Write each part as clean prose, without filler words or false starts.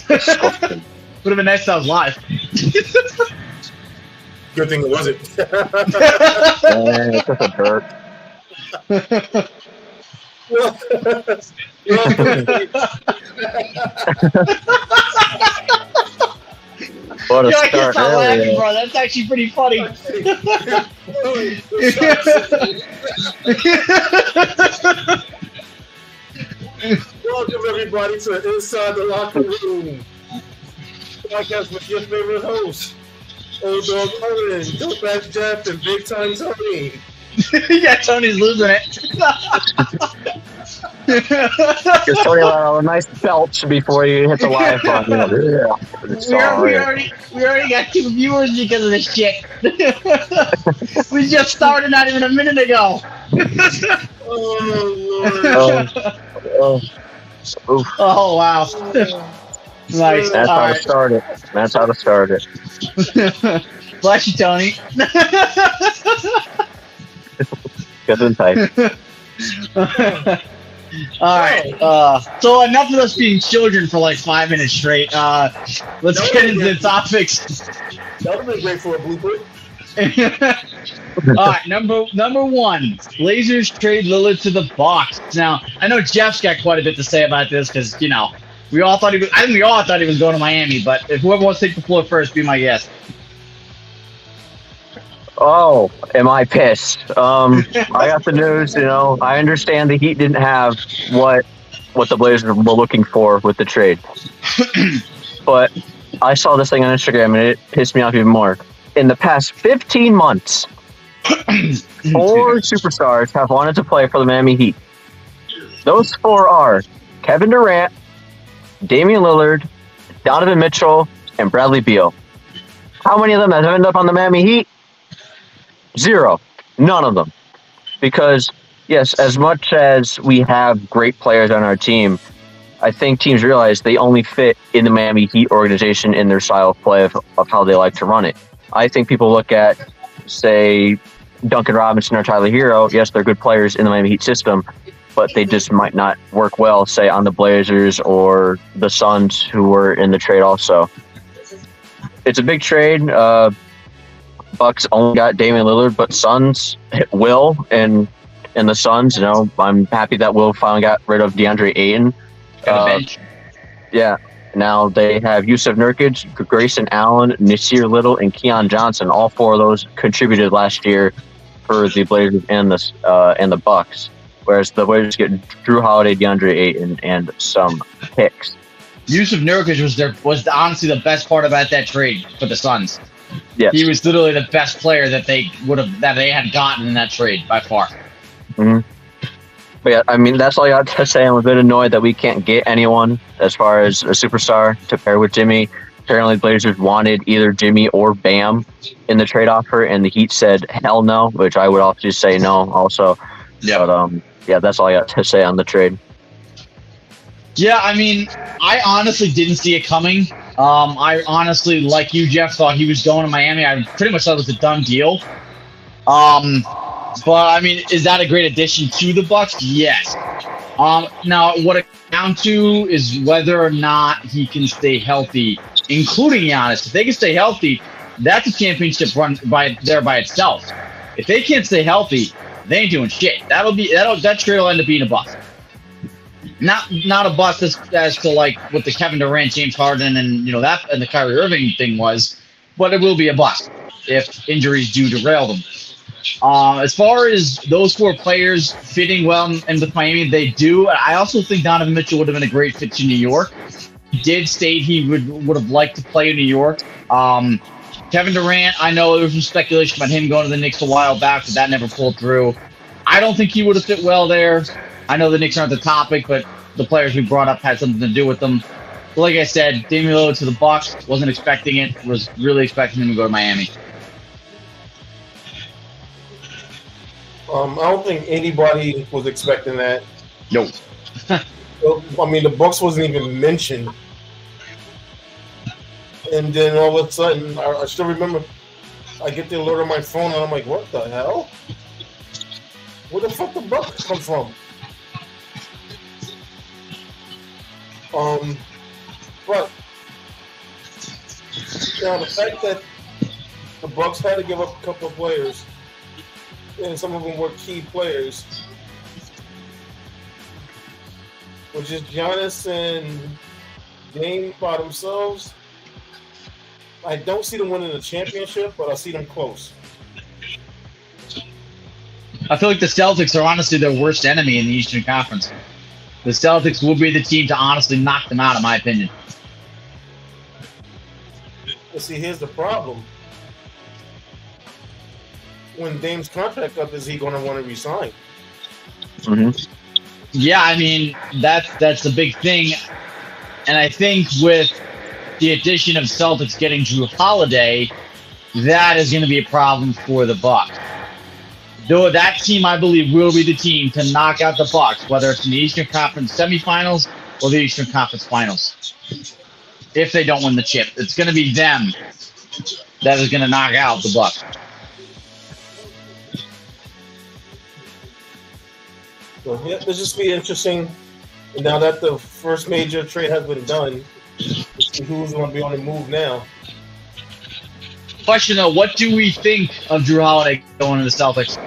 Disgusting. Would have been nice if I was live. Good thing it wasn't. Man, it's just a dirt. What a Yo, I can't start stop laughing, earlier. bro. That's actually pretty funny. Welcome everybody to Inside the Locker Room podcast with your favorite hosts, Old Dog Owen, Dopeback Jeff, and Big Time Tony. Yeah, Tony's losing it. Just Tony let a nice belch before you hit the live button. Yeah. We already got 2 viewers because of this shit. We just started not even a minute ago. Oh, Lord. Oof. Oh wow. Nice. That's All how to right. start it. That's how to start it. Bless you, Tony. Good and tight. All right. So enough of us being children for like 5 minutes straight. Let's get into the topics. That would have been great for a blooper. All right, number one, Blazers trade Lillard to the Bucks. Now, I know Jeff's got quite a bit to say about this because I think we all thought he was going to Miami. But if whoever wants to take the floor first, be my guest. Oh, am I pissed? I got the news. I understand the Heat didn't have what the Blazers were looking for with the trade, but I saw this thing on Instagram and it pissed me off even more. In the past 15 months, 4 superstars have wanted to play for the Miami Heat. Those 4 are Kevin Durant, Damian Lillard, Donovan Mitchell, and Bradley Beal. How many of them have ended up on the Miami Heat? 0. None of them. Because, yes, as much as we have great players on our team, I think teams realize they only fit in the Miami Heat organization in their style of play of how they like to run it. I think people look at, say, Duncan Robinson or Tyler Hero. Yes, they're good players in the Miami Heat system, but they just might not work well, say, on the Blazers or the Suns, who were in the trade also. It's a big trade. Bucks only got Damian Lillard, but Suns will, and the Suns, I'm happy that Will finally got rid of DeAndre Ayton. Got a bench. Yeah. Now they have Yusuf Nurkic, Grayson Allen, Nasir Little, and Keon Johnson. All 4 of those contributed last year for the Blazers and the Bucks. Whereas the Blazers get Drew Holiday, DeAndre Ayton, and some picks. Yusuf Nurkic was honestly the best part about that trade for the Suns. Yes. He was literally the best player that they had gotten in that trade by far. Mm-hmm. But yeah, I mean, that's all I got to say. I'm a bit annoyed that we can't get anyone as far as a superstar to pair with Jimmy. Apparently, the Blazers wanted either Jimmy or Bam in the trade offer, and the Heat said hell no, which I would also say no also. Yeah. But, yeah, that's all I got to say on the trade. Yeah, I mean, I honestly didn't see it coming. I honestly, like you, Jeff, thought he was going to Miami. I pretty much thought it was a done deal. But I mean, is that a great addition to the Bucks? Yes. Now, what it comes down to is whether or not he can stay healthy, including Giannis. If they can stay healthy, that's a championship run by itself. If they can't stay healthy, they ain't doing shit. That trade will end up being a bust. Not a bust as to like what the Kevin Durant, James Harden, and and the Kyrie Irving thing was, but it will be a bust if injuries do derail them. As far as those 4 players fitting well in with Miami, they do. I also think Donovan Mitchell would have been a great fit to New York. He did state he would have liked to play in New York. Kevin Durant, I know there was some speculation about him going to the Knicks a while back, but that never pulled through. I don't think he would have fit well there. I know the Knicks aren't the topic, but the players we brought up had something to do with them. But like I said, Damian Lillard to the Bucks, wasn't expecting it, was really expecting him to go to Miami. I don't think anybody was expecting that. Nope. I mean, the Bucks wasn't even mentioned. And then all of a sudden, I still remember, I get the alert on my phone, and I'm like, what the hell? Where the fuck the Bucks come from? But Now, the fact that the Bucks had to give up a couple of players, and some of them were key players, which is Giannis and Dame by themselves. I don't see them winning the championship, but I see them close. I feel like the Celtics are honestly their worst enemy in the Eastern Conference. The Celtics will be the team to honestly knock them out, in my opinion. But see, here's the problem. When Dame's contract up, is he going to want to resign? Mm-hmm. Yeah, I mean, that's the big thing. And I think with the addition of Celtics getting Drew Holiday, that is going to be a problem for the Bucks. Though that team, I believe, will be the team to knock out the Bucks, whether it's in the Eastern Conference semifinals or the Eastern Conference finals. If they don't win the chip, it's going to be them that is going to knock out the Bucks. So, yeah, this just be interesting. And now that the first major trade has been done, let's see who's going to be on the move now. Question though, what do we think of Drew Holiday going to the Celtics?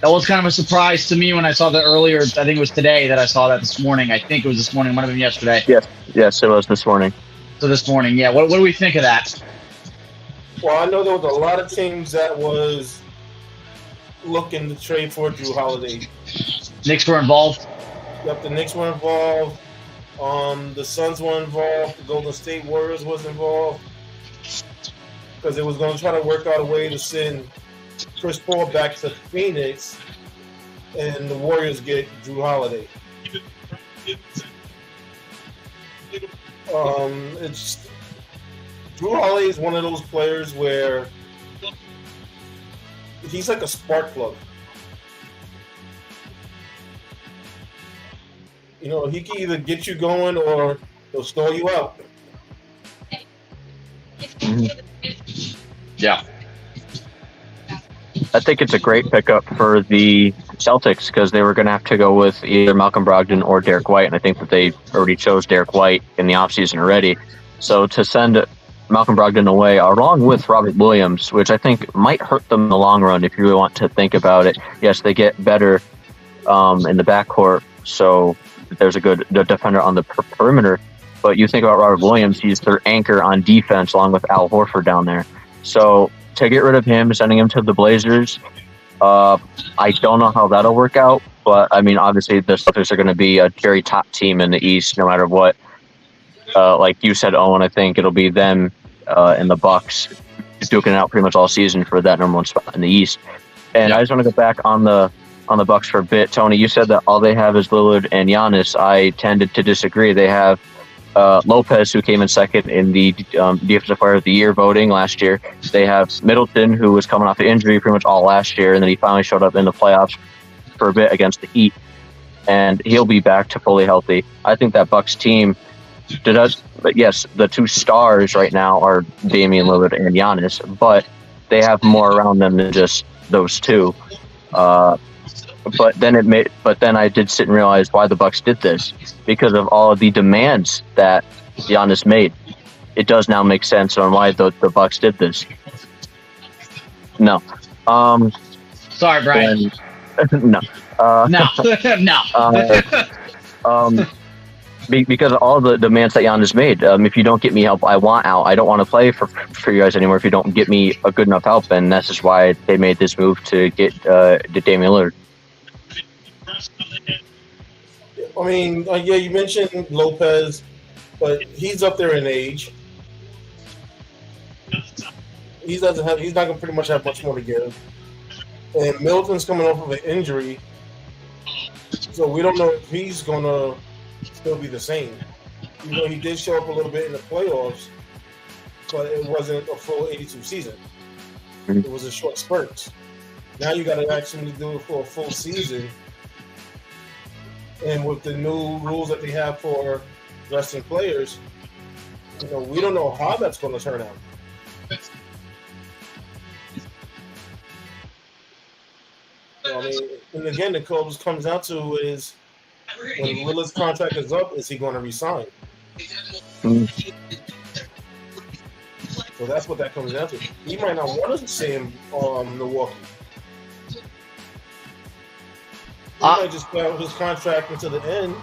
That was kind of a surprise to me when I saw that earlier. I think it was today that I saw that this morning. I think it was this morning. It might have been yesterday. Yes, it was this morning. So this morning, yeah. What do we think of that? Well, I know there was a lot of teams that was looking to trade for Drew Holiday. Knicks were involved. Yep, the Knicks were involved. The Suns were involved. The Golden State Warriors was involved. Because it was going to try to work out a way to send Chris Paul back to Phoenix and the Warriors get Drew Holiday. It's Drew Holiday is one of those players where he's like a spark plug. You know, he can either get you going or he'll stall you out. Yeah. I think it's a great pickup for the Celtics because they were going to have to go with either Malcolm Brogdon or Derek White, and I think that they already chose Derek White in the offseason already. So to send Malcolm Brogdon away along with Robert Williams, which I think might hurt them in the long run if you really want to think about it. Yes, they get better in the backcourt, so there's a good defender on the perimeter. But you think about Robert Williams, he's their anchor on defense along with Al Horford down there. So to get rid of him, sending him to the Blazers, I don't know how that'll work out. But, I mean, obviously the Celtics are going to be a very top team in the East no matter what. Like you said, Owen, I think it'll be them and the Bucks duking it out pretty much all season for that number one spot in the East. And I just want to go back on the Bucks for a bit. Tony, you said that all they have is Lillard and Giannis. I tended to disagree. They have Lopez, who came in second in the Defensive Player of the Year voting last year. They have Middleton, who was coming off the injury pretty much all last year, and then he finally showed up in the playoffs for a bit against the Heat, and he'll be back to fully healthy. I think that Bucks team does, but yes, the two stars right now are Damian Lillard and Giannis, but they have more around them than just those two. But then I did sit and realize why the Bucks did this, because of all of the demands that Giannis made. It does now make sense on why the Bucks did this. No. Sorry, Brian. No. Because of all the demands that Giannis made. If you don't get me help, I want out. I don't want to play for you guys anymore if you don't get me a good enough help, and that's just why they made this move to get Damian Lillard. I mean, yeah, you mentioned Lopez, but he's up there in age. He's not going to pretty much have much more to give. And Middleton's coming off of an injury, so we don't know if he's going to still be the same. You know, he did show up a little bit in the playoffs, but it wasn't a full 82 season. It was a short spurt. Now you got to actually do it for a full season. And with the new rules that they have for resting players, you know, we don't know how that's going to turn out. So, I mean, and again, the code comes down to is when Lillard's contract is up, is he going to resign? So that's what that comes down to. He might not want to stay in Milwaukee. He might just put out his contract until the end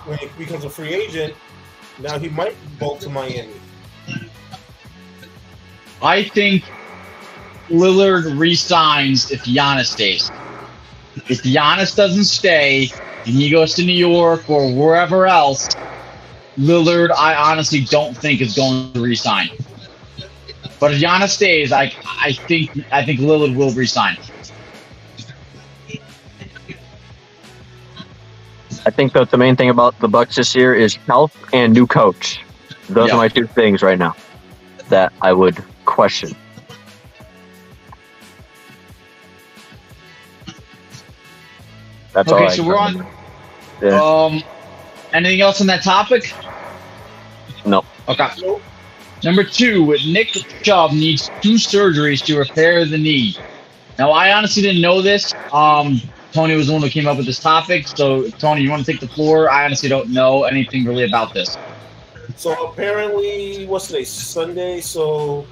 when he becomes a free agent. Now he might bolt to Miami. I think Lillard resigns if Giannis stays. If Giannis doesn't stay and he goes to New York or wherever else, Lillard, I honestly don't think is going to resign. But if Giannis stays, I think Lillard will resign. I think that the main thing about the Bucks this year is health and new coach. Those are my two things right now that I would question. That's all. Okay, so we're on. Yeah. Anything else on that topic? No. Okay. Number 2, Nick Chubb needs 2 surgeries to repair the knee. Now, I honestly didn't know this. Tony was the one who came up with this topic. So, Tony, you want to take the floor? I honestly don't know anything really about this. So apparently, what's today? Sunday. So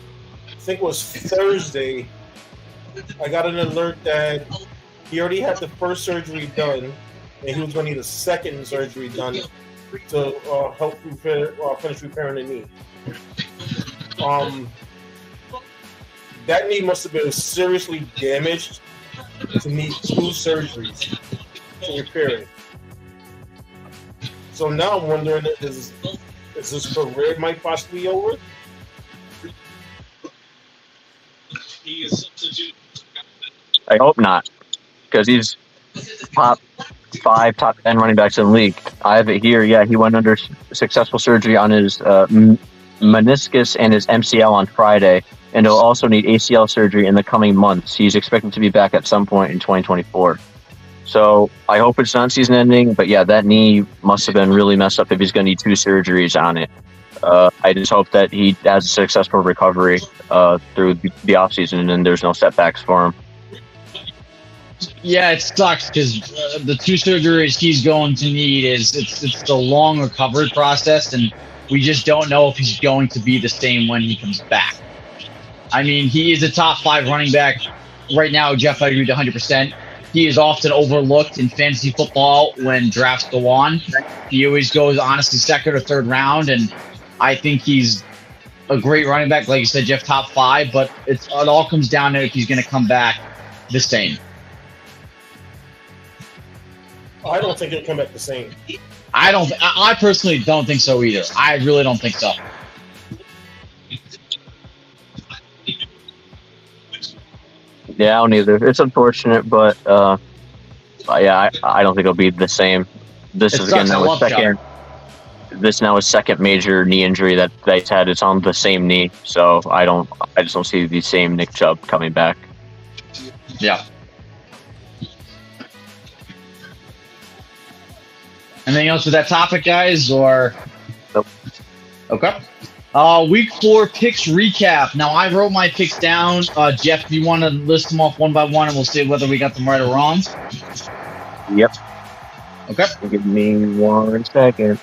I think it was Thursday. I got an alert that he already had the first surgery done, and he was going to need a second surgery done to help finish repairing the knee. That knee must have been seriously damaged to need 2 surgeries to repair it. So now I'm wondering, is his career might possibly be over? I hope not, because he's top 5, top 10 running backs in the league. I have it here. Yeah, he went under successful surgery on his meniscus and his MCL on Friday, and he'll also need ACL surgery in the coming months. He's expected to be back at some point in 2024. So I hope it's not season ending, but yeah, that knee must have been really messed up if he's going to need 2 surgeries on it. I just hope that he has a successful recovery through the offseason and there's no setbacks for him. Yeah, it sucks because the 2 surgeries he's going to need it's the long recovery process, and we just don't know if he's going to be the same when he comes back. I mean, he is a top 5 running back right now. Jeff, I agree with 100%. He is often overlooked in fantasy football when drafts go on. He always goes, honestly, 2nd or 3rd round, and I think he's a great running back. Like you said, Jeff, top 5, but it all comes down to if he's going to come back the same. I don't think he'll come back the same. I personally don't think so either. I really don't think so. Yeah, I don't either. It's unfortunate, but yeah, I don't think it'll be the same. This is again now his second. This now his second major knee injury that he's had. It's on the same knee, so I just don't see the same Nick Chubb coming back. Yeah. Anything else with that topic, guys? Or nope. Okay. Week 4 picks recap. Now, I wrote my picks down. Jeff, do you want to list them off one by one, and we'll see whether we got them right or wrong? Yep. Okay. Give me 1 second.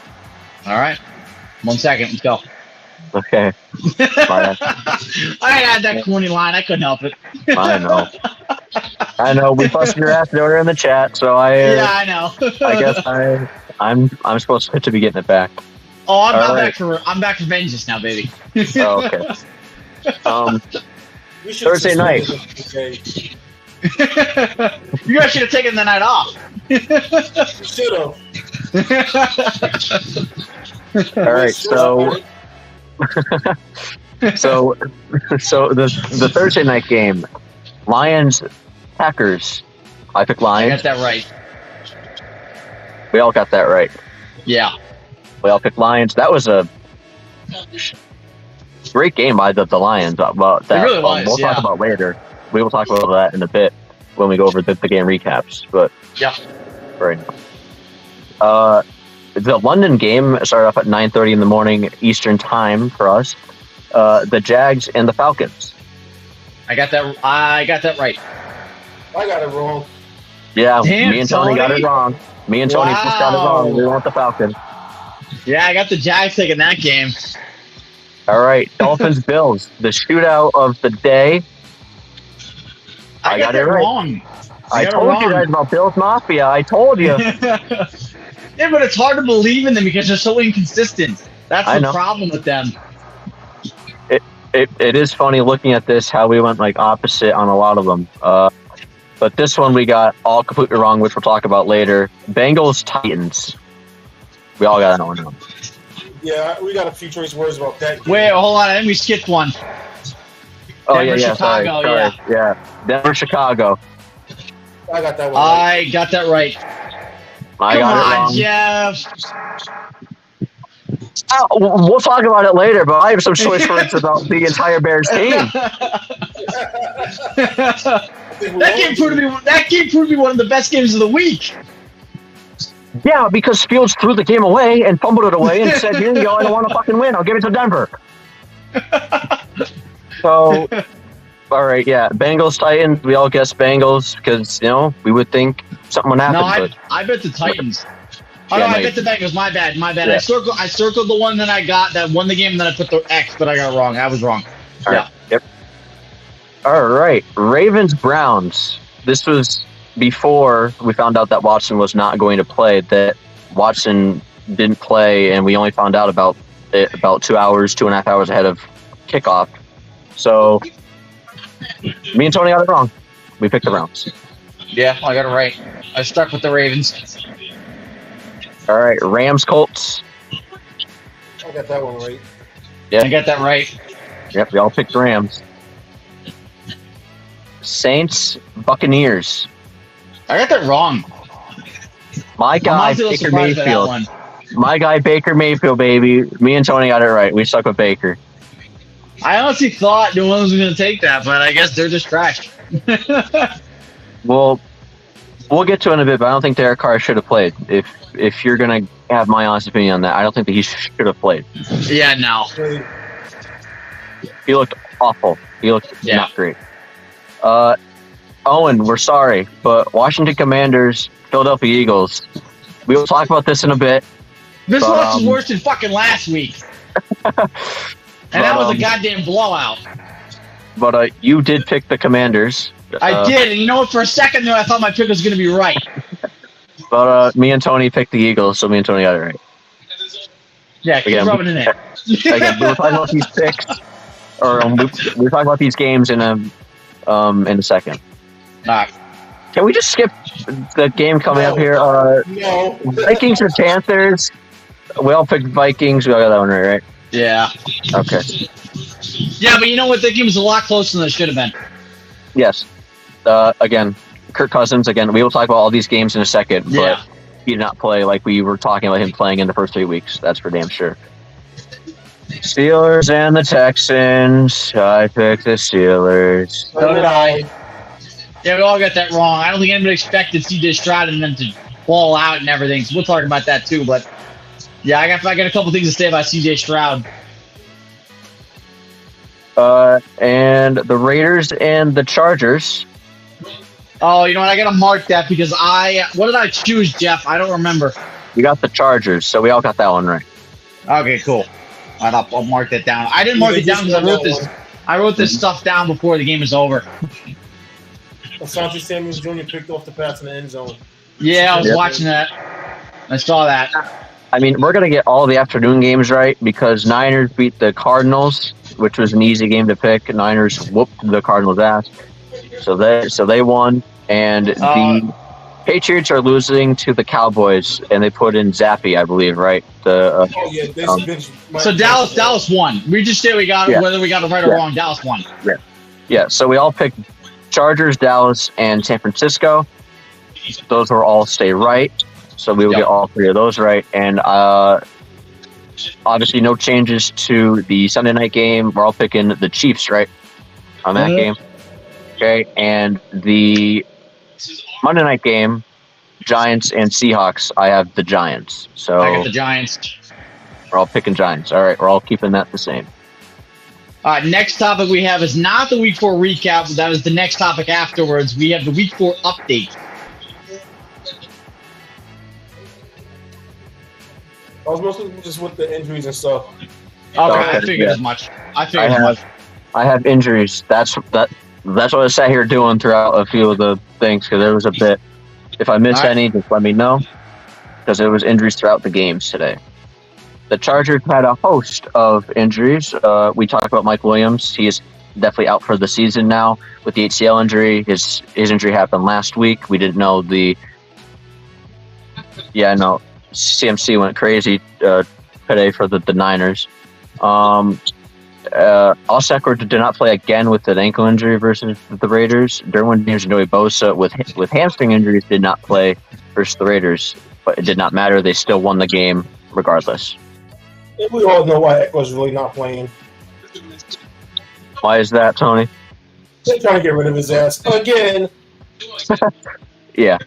All right. 1 second. Let's go. Okay. I had that corny line. I couldn't help it. I know. We busted your ass earlier in the chat, so yeah, I know. I guess I'm supposed to be getting it back. Oh, I'm back for vengeance now, baby. Oh, okay. Thursday night. You guys should have taken the night off. Should have. All right, so the Thursday night game, Lions Packers. I picked Lions. I got that right. We all got that right. Yeah. We all picked Lions. That was a great game by the Lions. About that, it really was, we'll talk about later. We will talk about that in a bit when we go over the game recaps. But yeah, right now, the London game started off at 9:30 in the morning Eastern time for us. The Jags and the Falcons. I got that right. I got it wrong. Yeah, damn, me and Tony got it wrong. Me and Tony just got it wrong. We want the Falcons. Yeah, I got the Jags taking that game. All right, Dolphins Bills, the shootout of the day. I got it right. wrong. I told you guys about Bills Mafia. I told you. Yeah, but it's hard to believe in them because they're so inconsistent. That's the problem with them. It is funny looking at this how we went like opposite on a lot of them. But this one we got all completely wrong, which we'll talk about later. Bengals Titans. We all got that one wrong. Yeah, we got a few choice words about that. Wait, hold on. I think we skipped one. Oh, Denver, yeah. Chicago, Sorry. Yeah. Denver, Chicago. I got that one. I got that right. I got it wrong. Jeff. We'll talk about it later, but I have some choice words about the entire Bears team. That game proved to be one of the best games of the week. Yeah, because Fields threw the game away and fumbled it away and said, "Here you go. I don't want to fucking win. I'll give it to Denver." So, all right, yeah, Bengals Titans. We all guessed Bengals because we would think something would happen. No, I bet the Titans. Oh no, I bet the Bengals. My bad. Yeah. I circled the one that I got that won the game, and then I put the X, but I got it wrong. I was wrong. All right. Yep. All right, Ravens Browns. This was before we found out that Watson was not going to play. That Watson didn't play, and we only found out about 2.5 hours ahead of kickoff. So me and Tony got it wrong. We picked the Browns. Yeah, I got it right. I stuck with the Ravens. All right, Rams Colts. I got that one right. Yeah, I got that right. Yep, we all picked Rams. Saints Buccaneers. I got that wrong. My guy Baker Mayfield. My guy Baker Mayfield, baby. Me and Tony got it right. We stuck with Baker. I honestly thought New Orleans was going to take that, but I guess they're just trash. Well, we'll get to it in a bit, but I don't think Derek Carr should have played. If you're going to have my honest opinion on that, I don't think that he should have played. Yeah, no. He looked awful. He looked not great. Owen, we're sorry, but Washington Commanders, Philadelphia Eagles. We will talk about this in a bit. This was worse than fucking last week. And that was a goddamn blowout. But you did pick the Commanders. I did, and you know what? For a second there, I thought my pick was going to be right. But me and Tony picked the Eagles, so me and Tony got it right. Yeah, keep rubbing it in. Again, we were talking about these picks, or we were talking about these games in a second. All right. Can we just skip the game coming up here? No. Vikings or Panthers? We all picked Vikings. We all got that one right? Yeah. Okay. Yeah, but you know what? That game was a lot closer than it should have been. Yes. Again, Kirk Cousins. Again, we will talk about all these games in a second. Yeah. But he did not play like we were talking about him playing in the first 3 weeks. That's for damn sure. Steelers and the Texans. I picked the Steelers. So did I. Yeah, we all got that wrong. I don't think anybody expected CJ Stroud and them to ball out and everything. So we'll talk about that too. But yeah, I got a couple things to say about CJ Stroud. And the Raiders and the Chargers. Oh, you know what? I got to mark that because what did I choose, Jeff? I don't remember. You got the Chargers, so we all got that one right. Okay, cool. All right, I'll mark that down. I didn't mark it down because I wrote this stuff down before the game was over. Asante Samuel Jr. picked off the pass in the end zone. Yeah, I was watching that. I saw that. I mean, we're going to get all the afternoon games right because Niners beat the Cardinals, which was an easy game to pick. Niners whooped the Cardinals' ass. So they won. And the Patriots are losing to the Cowboys, and they put in Zappy, I believe, right? So Dallas won. We just say we got it, whether we got it right or wrong. Dallas won. Yeah, so we all picked Chargers, Dallas, and San Francisco. Those will all stay right. So we will get all three of those right. And obviously no changes to the Sunday night game. We're all picking the Chiefs, right, on that game. Okay, and the Monday night game, Giants and Seahawks, I have the Giants. So I got the Giants. We're all picking Giants. All right, we're all keeping that the same. Next topic we have is not the Week 4 recap. That is the next topic afterwards. We have the Week 4 update. I was mostly just with the injuries and stuff. I figured as much. I have injuries. That's what I sat here doing throughout a few of the things, because there was a bit. If I missed any, just let me know, because there was injuries throughout the games today. The Chargers had a host of injuries. We talked about Mike Williams. He is definitely out for the season now with the HCL injury. His injury happened last week. We didn't know CMC went crazy today for the Niners. Alshekor did not play again with an ankle injury versus the Raiders. Derwin James and Joey Bosa with hamstring injuries did not play versus the Raiders, but it did not matter. They still won the game regardless. We all know why Eckler's really not playing. Why is that, Tony? They're trying to get rid of his ass again. Yeah.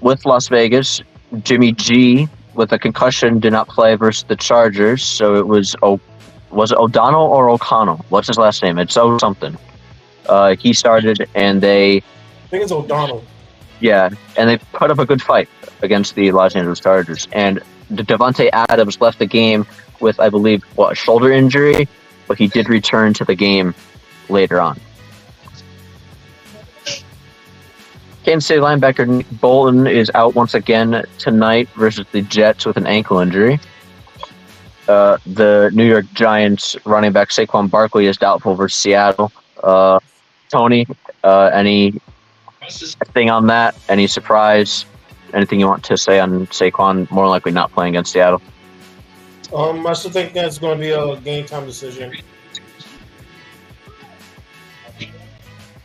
With Las Vegas, Jimmy G with a concussion did not play versus the Chargers. So it was it O'Donnell or O'Connell? What's his last name? It's O something. He started, and I think it's O'Donnell. Yeah, and they put up a good fight against the Los Angeles Chargers. And Davante Adams left the game with, I believe, a shoulder injury, but he did return to the game later on. Kansas City linebacker Nick Bolton is out once again tonight versus the Jets with an ankle injury. The New York Giants running back Saquon Barkley is doubtful versus Seattle. Tony, any thing on that? Any surprise? Anything you want to say on Saquon more likely not playing against Seattle? I still think that's going to be a game time decision.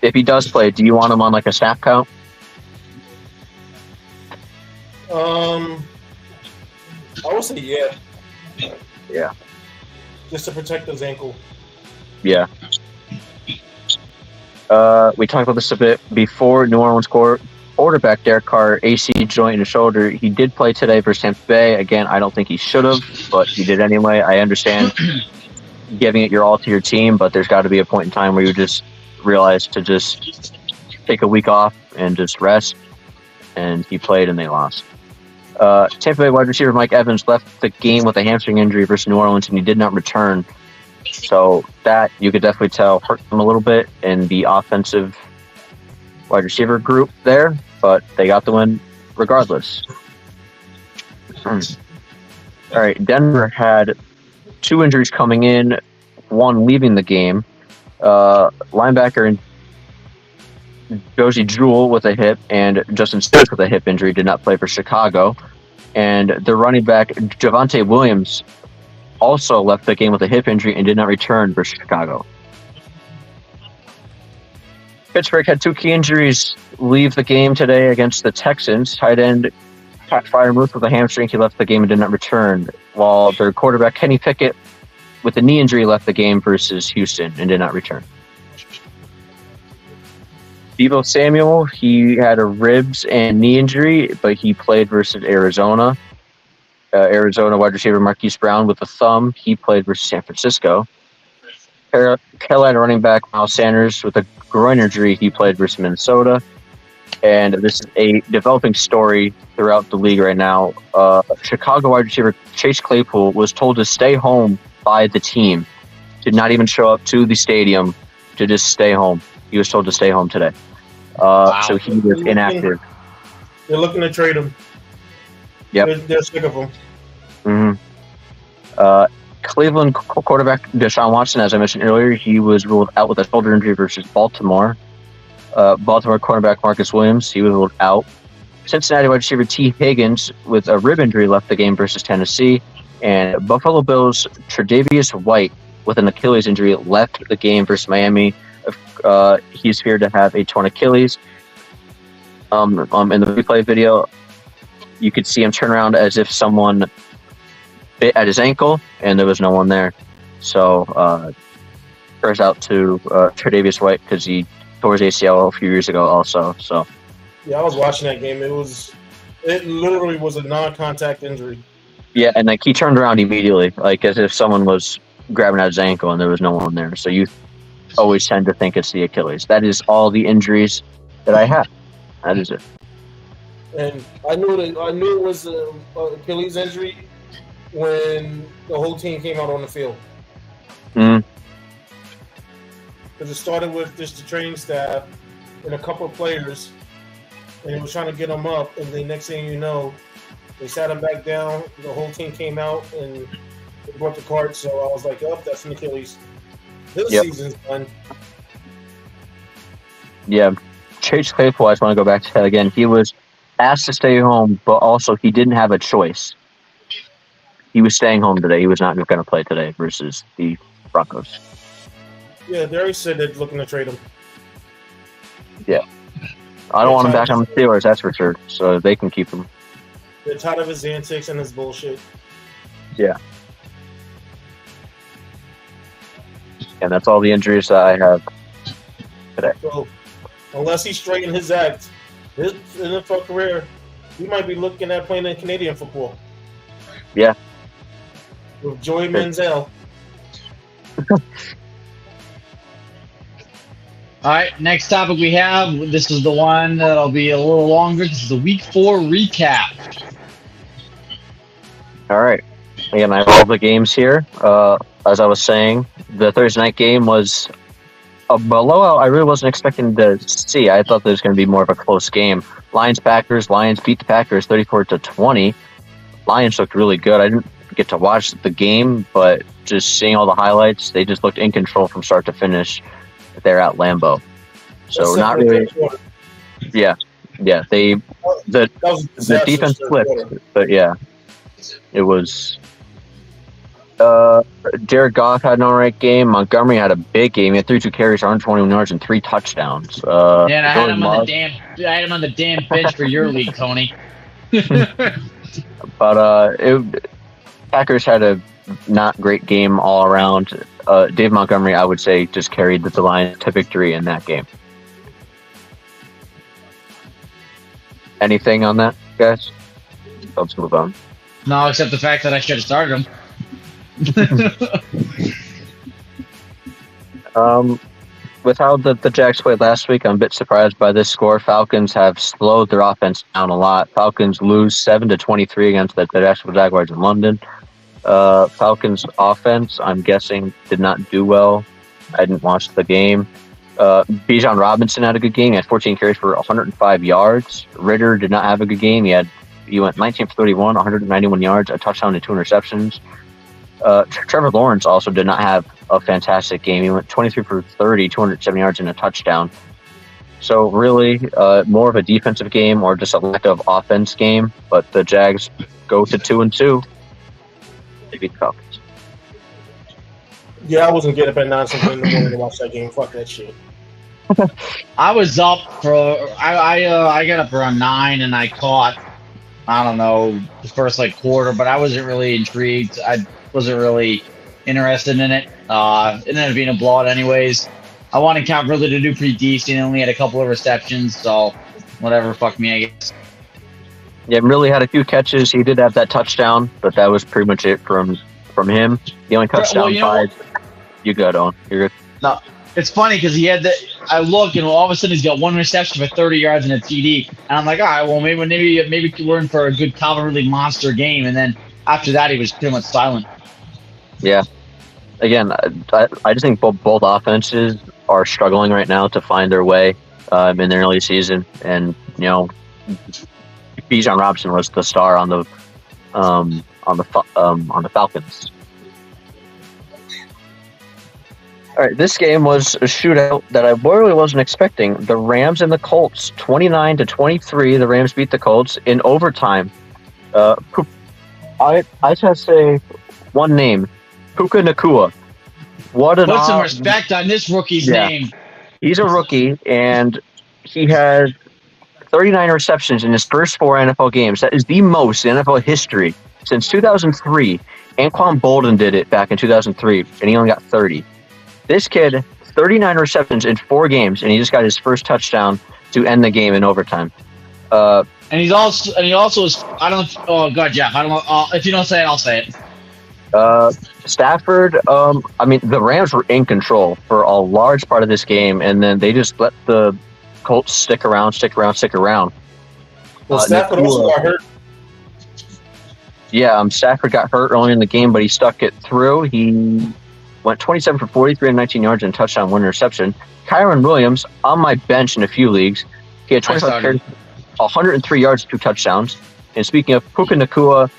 If he does play, do you want him on like a snap count? I would say yeah. Yeah. Just to protect his ankle. Yeah. We talked about this a bit before. New Orleans quarterback Derek Carr, AC joint in his shoulder. He did play today for Tampa Bay. Again, I don't think he should have, but he did anyway. I understand giving it your all to your team, but there's got to be a point in time where you just realize to just take a week off and just rest. And he played, and they lost. Tampa Bay wide receiver Mike Evans left the game with a hamstring injury versus New Orleans, and he did not return. So that, you could definitely tell, hurt them a little bit in the offensive wide receiver group there, but they got the win regardless. All right, Denver had 2 injuries coming in, 1 leaving the game. Linebacker Josie Jewell with a hip and Justin Smith with a hip injury did not play for Chicago. And the running back Javonte Williams also left the game with a hip injury and did not return for Chicago. Pittsburgh had 2 key injuries leave the game today against the Texans. Tight end Pat Freiermuth with a hamstring, he left the game and did not return, while their quarterback Kenny Pickett with a knee injury left the game versus Houston and did not return. Deebo Samuel, he had a ribs and knee injury, but he played versus Arizona. Arizona wide receiver Marquise Brown with a thumb, he played versus San Francisco. Carolina running back Miles Sanders with a groin injury, he played versus Minnesota. And this is a developing story throughout the league right now. Chicago wide receiver Chase Claypool was told to stay home by the team, did not even show up to the stadium, to just stay home. He was told to stay home today. Wow. So he was inactive. They're looking to trade him. Yep. They're sick of him. Mm-hmm. Cleveland quarterback Deshaun Watson, as I mentioned earlier, he was ruled out with a shoulder injury versus Baltimore. Baltimore cornerback Marcus Williams, he was ruled out. Cincinnati wide receiver T. Higgins with a rib injury left the game versus Tennessee. And Buffalo Bills Tre'Davious White with an Achilles injury left the game versus Miami. He's feared to have a torn Achilles. In the replay video, you could see him turn around as if someone bit at his ankle, and there was no one there. So, prayers out to Tre'Davious White, because he tore his ACL a few years ago also. So, yeah, I was watching that game. It literally was a non-contact injury. Yeah, and like he turned around immediately, like as if someone was grabbing at his ankle, and there was no one there. So you always tend to think it's the Achilles. That is all the injuries that I have. That is it. And I knew it was an Achilles injury when the whole team came out on the field. Mm. Because it started with just the training staff and a couple of players, and it was trying to get them up. And the next thing you know, they sat them back down. The whole team came out and they brought the cart. So I was like, "Oh, that's an Achilles. This season's done." Yeah, Chase Claypool. I just want to go back to that again. He was asked to stay home, but also he didn't have a choice. He was staying home today. He was not going to play today versus the Broncos. Yeah, they already said they're looking to trade him. Yeah. I don't want him back on the Steelers, that's for sure. So they can keep him. They're tired of his antics and his bullshit. Yeah. And that's all the injuries that I have today. So, unless he straightened his act, his NFL career, he might be looking at playing in Canadian football. Yeah. With Joey Manziel. All right, next topic we have. This is the one that'll be a little longer. This is the Week 4 recap. All right. Again, I have all the games here. As I was saying, the Thursday night game was a blowout I really wasn't expecting to see. I thought there was going to be more of a close game. Lions-Packers. Lions beat the Packers 34-20. Lions looked really good. I didn't get to watch the game, but just seeing all the highlights, they just looked in control from start to finish there at Lambeau. So not really. Yeah. The defense flipped, but yeah, it was. Jared Goff had an alright game. Montgomery had a big game. He had 32 carries, 121 yards, and 3 touchdowns. Yeah, and I had him on the damn bench for your league, Tony. But Packers had a not great game all around. Dave Montgomery, I would say, just carried the Lions to victory in that game. Anything on that, guys? Let's move on. No, except the fact that I should have started him. With how the Jags played last week, I'm a bit surprised by this score. Falcons have slowed their offense down a lot. Falcons lose 7-23 against the Jacksonville Jaguars in London. Falcons offense, I'm guessing, did not do well. I didn't watch the game. Bijan Robinson had a good game. He had 14 carries for 105 yards. Ritter did not have a good game. He went 19 for 31, 191 yards, a touchdown and 2 interceptions. Trevor Lawrence also did not have a fantastic game. He went 23 for 30, 207 yards and a touchdown. So really, more of a defensive game or just a lack of offense game. But the Jags go to 2-2. They beat the Falcons. Yeah, I wasn't getting up at 9 something in the morning to watch that game. Fuck that shit. I was up for I got up around 9 and I caught, I don't know, the first quarter, but I wasn't really intrigued. I wasn't really interested in it. It ended up being a blowout anyways. I wanted Count Ridley to do pretty decent. He only had a couple of receptions, so whatever, fuck me, I guess. Yeah, really had a few catches. He did have that touchdown, but that was pretty much it from him. The only touchdown You good, Owen. You're good. No, it's funny because he had I look and all of a sudden he's got 1 reception for 30 yards and a TD, and I'm like, all right, well maybe we're in for a good Calvin Ridley monster game, and then after that he was pretty much silent. Yeah. Again, I just think both offenses are struggling right now to find their way in the early season, and Bijan Robinson was the star on the Falcons. All right, this game was a shootout that I really wasn't expecting. The Rams and the Colts, 29-23. The Rams beat the Colts in overtime. I just have to say one name, Puka Nacua. Put some respect on this rookie's name. He's a rookie, and he had 39 receptions in his first 4 NFL games. That is the most in NFL history since 2003. Anquan Bolden did it back in 2003, and he only got 30. This kid, 39 receptions in 4 games, and he just got his first touchdown to end the game in overtime. And he also is. I don't. Oh God, Jeff. I don't know. If you don't say it, I'll say it. Stafford. The Rams were in control for a large part of this game, and then they just let the Colts stick around. Well, Stafford also got hurt. Yeah, Stafford got hurt early in the game, but he stuck it through. He went 27 for 40, 319 yards and a touchdown, one interception. Kyron Williams on my bench in a few leagues. He had 25 carries, 103 yards, 2 touchdowns. And speaking of Puka Nacua,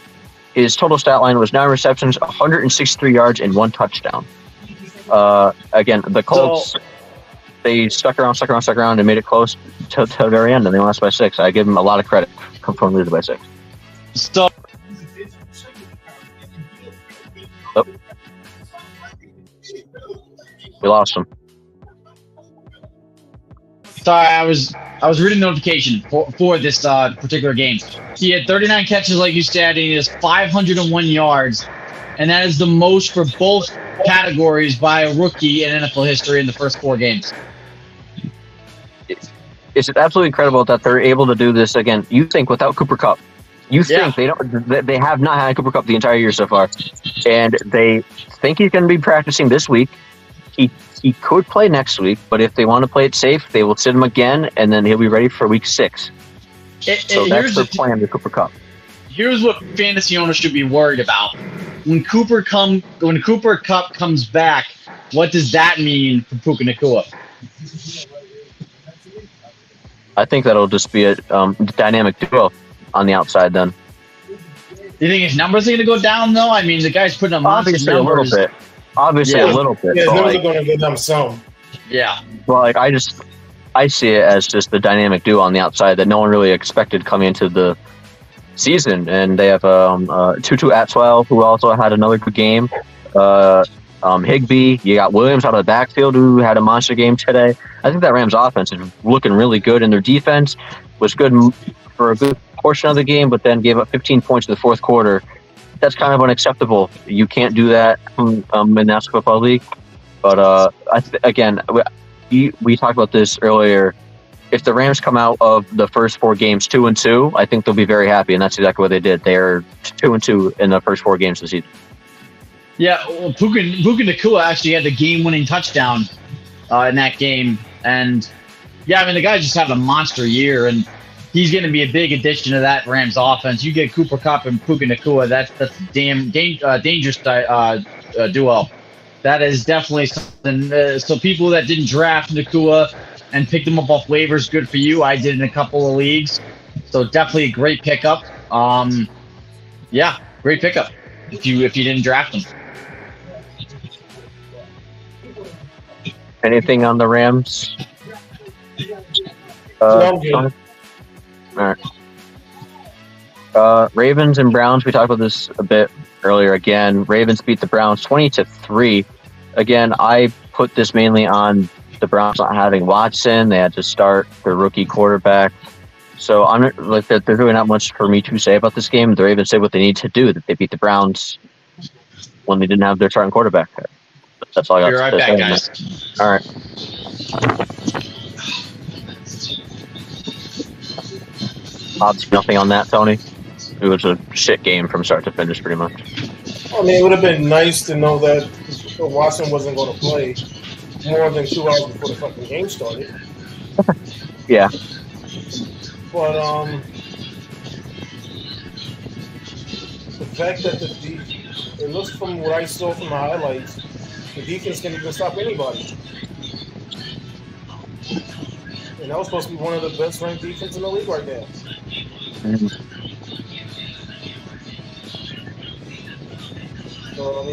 his total stat line was 9 receptions, 163 yards, and 1 touchdown. Again, the Colts, they stuck around, and made it close to the very end, and they lost by 6. I give them a lot of credit for losing by 6. So, oh. We lost him. Sorry, I was reading the notification for this particular game. He had 39 catches, like you said, and he has 501 yards, and that is the most for both categories by a rookie in NFL history in the first 4 games. It's absolutely incredible that they're able to do this again. You think without Cooper Kupp, think they have not had Cooper Kupp the entire year so far, and they think he's going to be practicing this week. He could play next week, but if they want to play it safe, they will sit him again, and then he'll be ready for week 6. So that's their plan with Cooper Kupp. Here's what fantasy owners should be worried about: when Cooper Kupp comes back, what does that mean for Puka Nacua? I think that'll just be a dynamic duo on the outside. Then, do you think his numbers are going to go down though? I mean, the guy's putting up obviously numbers. a little bit. Obviously, a little bit. Yeah, they're going to get them some. Yeah. Well, I see it as just the dynamic duo on the outside that no one really expected coming into the season. And they have Tutu Atwell, who also had another good game. Higbee. You got Williams out of the backfield, who had a monster game today. I think that Rams offense is looking really good, and their defense was good for a good portion of the game, but then gave up 15 points in the fourth quarter. That's kind of unacceptable. You can't do that in the National Football League. But again, we talked about this earlier. If the Rams come out of the first 4 games 2-2, I think they'll be very happy, and that's exactly what they did. They're 2-2 in the first 4 games of the season. Yeah, well, Puka Nacua actually had the game-winning touchdown in that game, and yeah, I mean the guy just had a monster year, and he's going to be a big addition to that Rams offense. You get Cooper Kupp and Puka Nacua, that's damn dangerous duo. That is definitely something. So people that didn't draft Nacua and picked him up off waivers, good for you. I did in a couple of leagues, so definitely a great pickup. Yeah, great pickup if you didn't draft him. Anything on the Rams? All right. Ravens and Browns. We talked about this a bit earlier. Again, Ravens beat the Browns 20-3. Again, I put this mainly on the Browns not having Watson. They had to start their rookie quarterback. So there's really not much for me to say about this game. The Ravens did what they need to do. That they beat the Browns when they didn't have their starting quarterback. That's all I got to say. Be right back, guys. All right. Nothing on that, Tony. It was a shit game from start to finish, pretty much. I mean, it would have been nice to know that Watson wasn't going to play more than 2 hours before the fucking game started. Yeah. But the fact that it looks from what I saw from the highlights, the defense can even stop anybody. And that was supposed to be one of the best ranked defenses in the league right now. Mm-hmm. So,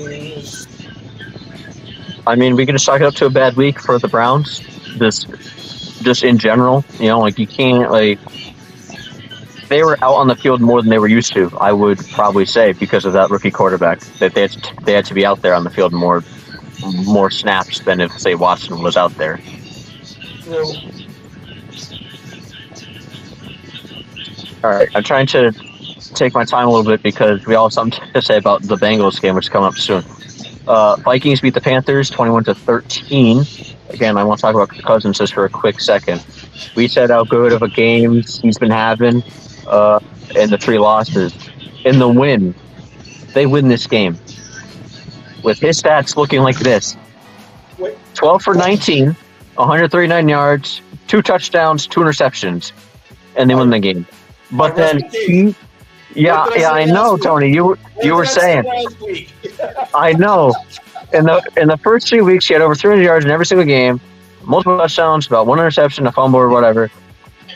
we can just chalk it up to a bad week for the Browns. Just in general, you can't, they were out on the field more than they were used to, I would probably say, because of that rookie quarterback. That they had to be out there on the field more snaps than if, say, Watson was out there. So, all right, I'm trying to take my time a little bit because we all have something to say about the Bengals game, which is coming up soon. Vikings beat the Panthers 21-13. Again, I want to talk about Cousins just for a quick second. We said how good of a game he's been having in the 3 losses. In the win, they win this game. With his stats looking like this. 12 for 19, 139 yards, 2 touchdowns, 2 interceptions, and they win the game. But then Yeah, What did yeah, say I last know, week? Tony. You What were did I say saying. last week? I know. In the first 3 weeks, he had over 300 yards in every single game, multiple touchdowns, about one interception, a fumble, or whatever.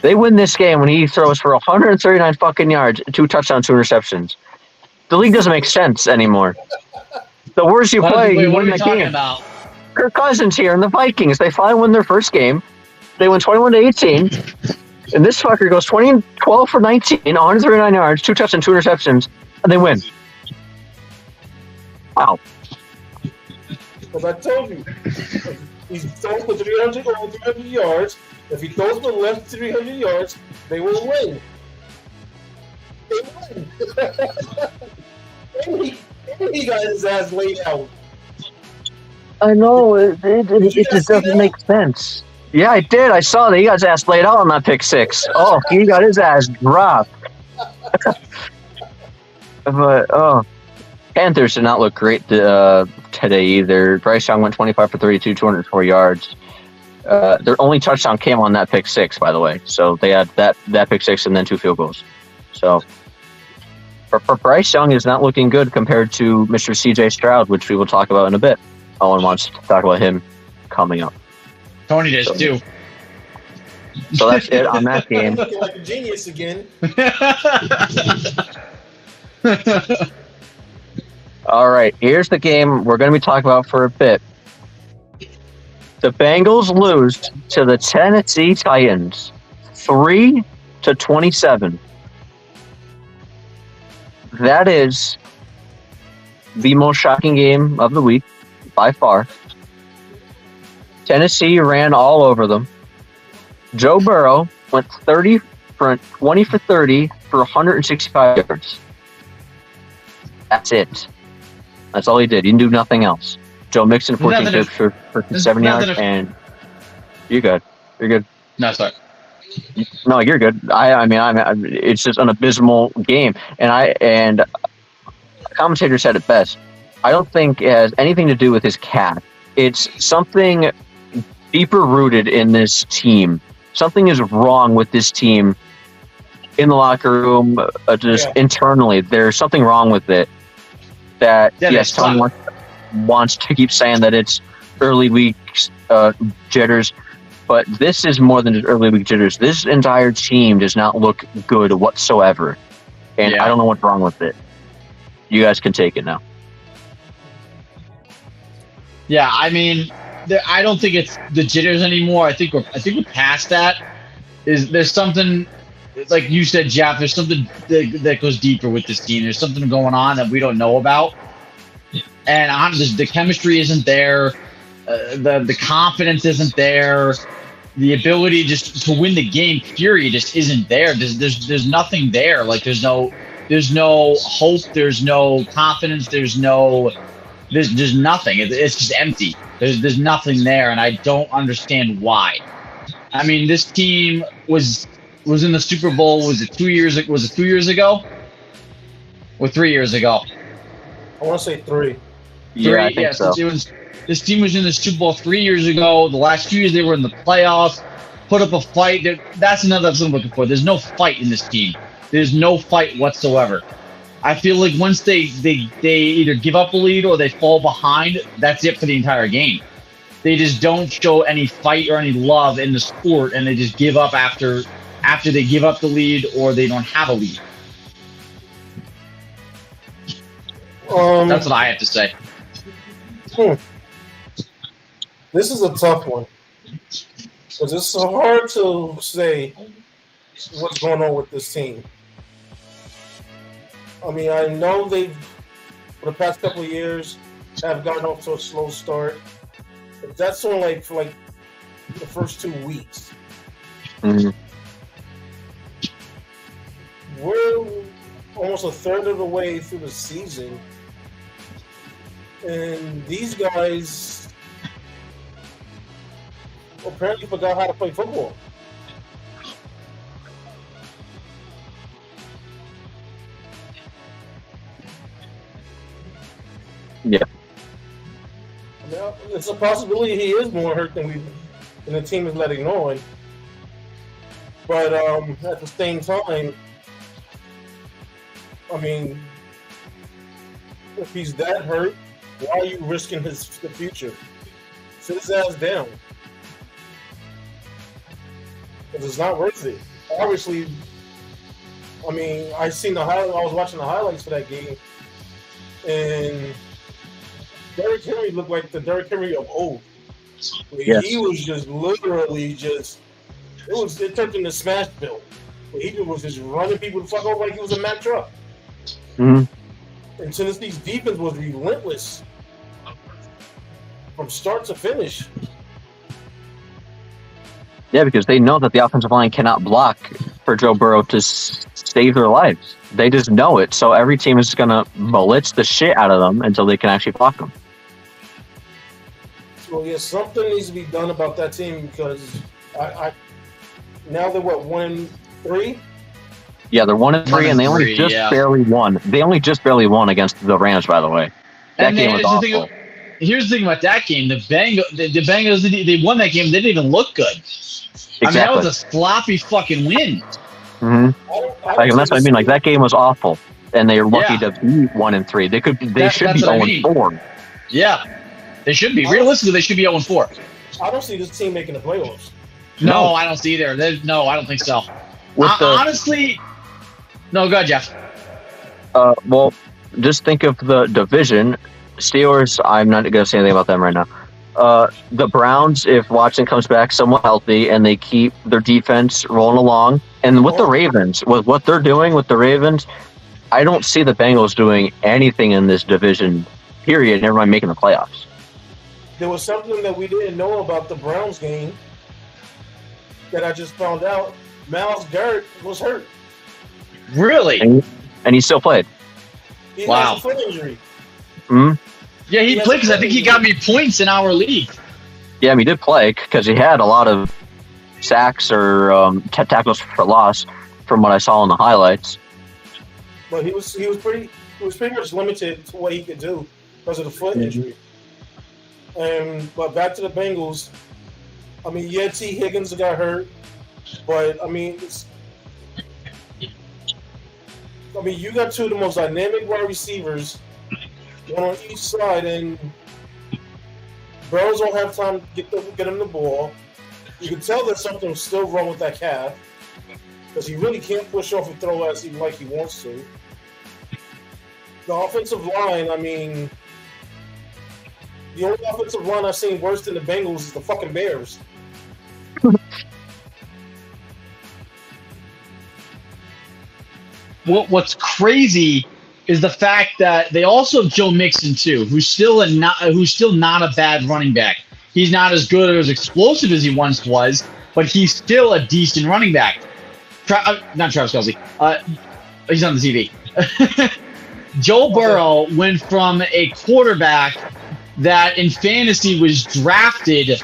They win this game when he throws for 139 fucking yards, 2 touchdowns, 2 interceptions. The league doesn't make sense anymore. The worse you play, Wait, you what are win we that talking game. about? Kirk Cousins here and the Vikings. They finally win their first game. They win 21-18. And this fucker goes 12 for 19, 139 yards, 2 touchdowns, 2 interceptions, and they win. Wow. Because I told you, if he throws for 300 or 300 yards. If he throws for less than 300 yards, they will win. They win. and he got his ass laid out. I know. It you just see doesn't that? make sense. Yeah, I did. I saw that he got his ass laid out on that pick 6. Oh, he got his ass dropped. But, Panthers did not look great today either. Bryce Young went 25 for 32, 204 yards. Their only touchdown came on that pick 6, by the way. So they had that pick 6 and then 2 field goals. So for Bryce Young is not looking good compared to Mr. C.J. Stroud, which we will talk about in a bit. Owen wants to talk about him coming up. Tony does too. So that's it on that game. Looking like a genius again. All right, here's the game we're going to be talking about for a bit. The Bengals lose to the Tennessee Titans 3-27. That is the most shocking game of the week by far. Tennessee ran all over them. Joe Burrow went 20 for 30 for 165 yards. That's it. That's all he did. He didn't do nothing else. Joe Mixon, 14 picks for 7 yards, and you're good. You're good. No, sorry. No, you're good. I mean, it's just an abysmal game, and the commentator said it best. I don't think it has anything to do with his cat. It's something deeper rooted in this team. Something is wrong with this team in the locker room, internally. There's something wrong with it. That yes, Tony wants to keep saying that it's early week jitters, but this is more than just early week jitters. This entire team does not look good whatsoever, and I don't know what's wrong with it. You guys can take it now. Yeah, I mean, I don't think it's the jitters anymore. I think we're past that. There's something, like you said, Jeff. There's something that goes deeper with this team. There's something going on that we don't know about, and the chemistry isn't there. The confidence isn't there. The ability just to win the game, period, just isn't there. There's nothing there. Like there's no hope. There's no confidence. There's nothing. It's just empty. There's nothing there, and I don't understand why. I mean, this team was in the Super Bowl. Was it 2 years? Was it 2 years ago? Or 3 years ago? I want to say 3. Yeah, I think so. This team was in the Super Bowl 3 years ago. The last 2 years they were in the playoffs. Put up a fight. That's another thing I'm looking for. There's no fight in this team. There's no fight whatsoever. I feel like once they either give up a lead or they fall behind, that's it for the entire game. They just don't show any fight or any love in the sport, and they just give up after they give up the lead or they don't have a lead. That's what I have to say. This is a tough one because it's so hard to say what's going on with this team. I mean, I know they've, for the past couple of years, have gotten off to a slow start. But that's only for the first 2 weeks. Mm-hmm. We're almost a third of the way through the season. And these guys apparently forgot how to play football. Yeah. Now, it's a possibility he is more hurt than the team is letting on. But at the same time, I mean, if he's that hurt, why are you risking the future? Sit his ass down. Because it's not worth it. Obviously, I mean, I was watching the highlights for that game, and Derrick Henry looked like the Derrick Henry of old. Yes. He was just literally it turned into smash build. He was just running people the fuck over like he was a Mack truck. Mm-hmm. And Tennessee's defense was relentless from start to finish. Yeah, because they know that the offensive line cannot block for Joe Burrow to save their lives. They just know it. So every team is going to blitz the shit out of them until they can actually block them. So, yeah, something needs to be done about that team because now they're, 1-3? Yeah, they're 1-3, and they only barely won. They only just barely won against the Rams, by the way. That game was awful. Here's the thing about that game: the Bengals, they won that game. They didn't even look good. Exactly. I mean, that was a sloppy fucking win. Mm-hmm. That's what I mean. Like, that game was awful, and they were lucky to be 1-3. They should be 0-4. Yeah, they should be. Realistically, they should be 0-4. I don't see this team making the playoffs. No, I don't see either. No, I don't think so. Honestly, no. Go ahead, Jeff. Well, just think of the division. Steelers, I'm not going to say anything about them right now. The Browns, if Watson comes back somewhat healthy and they keep their defense rolling along, and with the Ravens, with what they're doing with the Ravens, I don't see the Bengals doing anything in this division, period, never mind making the playoffs. There was something that we didn't know about the Browns game that I just found out. Myles Garrett was hurt. Really? And he still played. He has a foot injury. Mm-hmm. Yeah, he played because I think he got me points in our league. Yeah, I mean, he did play because he had a lot of sacks or tackles for loss from what I saw in the highlights. But he was pretty much limited to what he could do because of the foot injury. But back to the Bengals. I mean, yeah, T. Higgins got hurt, but I mean, you got two of the most dynamic wide receivers, one on each side, and Burrows don't have time to get him the ball. You can tell that something's still wrong with that calf because he really can't push off and throw as like he wants to. The offensive line, I mean, the only offensive line I've seen worse than the Bengals is the fucking Bears. What's crazy is the fact that they also have Joe Mixon too, who's still not a bad running back. He's not as good or as explosive as he once was, but he's still a decent running back. Not Travis Kelce. He's on the TV. Joe Burrow went from a quarterback that in fantasy was drafted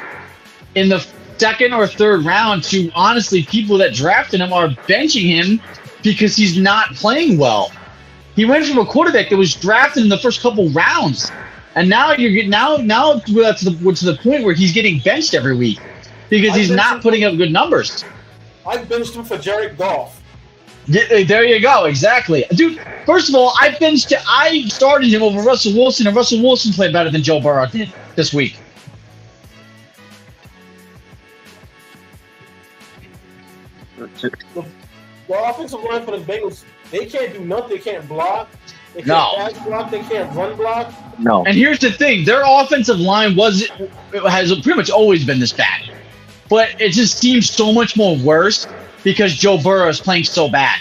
in the second or third round to honestly people that drafted him are benching him because he's not playing well. He went from a quarterback that was drafted in the first couple rounds, and now we're to the point where he's getting benched every week because he's not putting up good numbers. I benched him for Jared Goff. Yeah, there you go, exactly, dude. First of all, I started him over Russell Wilson, and Russell Wilson played better than Joe Burrow did this week. The offensive line for the Bengals, they can't do nothing. They can't block. They can't pass block. They can't run block. No. And here's the thing: their offensive line has pretty much always been this bad, but it just seems so much more worse because Joe Burrow is playing so bad.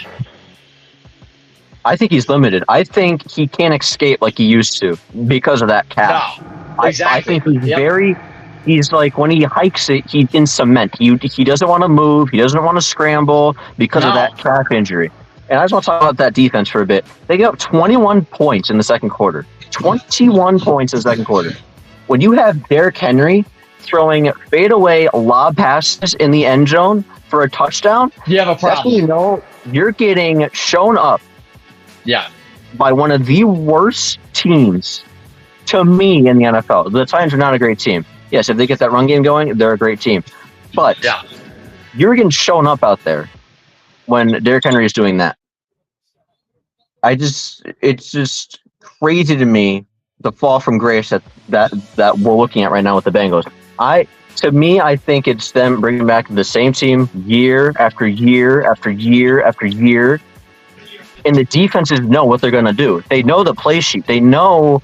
I think he's limited. I think he can't escape like he used to because of that calf. No, exactly. I think he's he's like when he hikes it, he's in cement. He doesn't want to move. He doesn't want to scramble because of that calf injury. And I just want to talk about that defense for a bit. They got 21 points in the second quarter. 21 points in the second quarter. When you have Derrick Henry throwing fadeaway lob passes in the end zone for a touchdown, you have a problem. That's when you know you're getting shown up by one of the worst teams to me in the NFL. The Titans are not a great team. Yes, if they get that run game going, they're a great team. But you're getting shown up out there when Derrick Henry is doing that. it's just crazy to me the fall from grace that we're looking at right now with the Bengals. I think it's them bringing back the same team year after year after year after year, and the defenses know what they're going to do. They know the play sheet. They know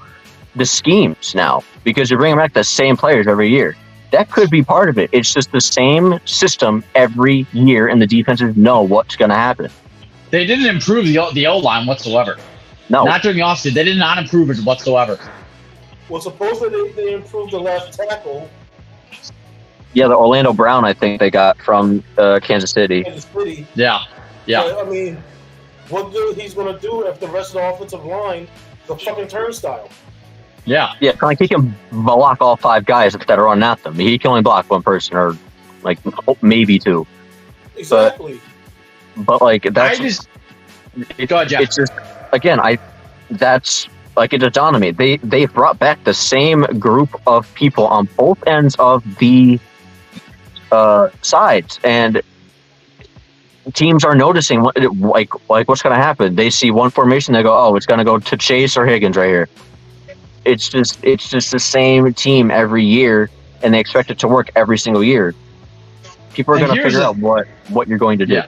the schemes now because you're bringing back the same players every year. That could be part of it. It's just the same system every year, and the defenses know what's going to happen. They didn't improve the O-line whatsoever. No. Not during the offseason. They did not improve it whatsoever. Well, supposedly they improved the left tackle. Yeah, the Orlando Brown, I think they got from Kansas City. Yeah. But, I mean, what good he's going to do if the rest of the offensive line is a fucking turnstile? Yeah. Yeah, like he can block all 5 guys that are running at them. He can only block one person or like maybe 2. Exactly. But like that's go ahead, Jeff. It's just again, that's like it just dawned on me. They brought back the same group of people on both ends of the sides, and teams are noticing what's going to happen. They see one formation, they go, "Oh, it's going to go to Chase or Higgins right here." It's just the same team every year, and they expect it to work every single year. People are going to figure out what you're going to do.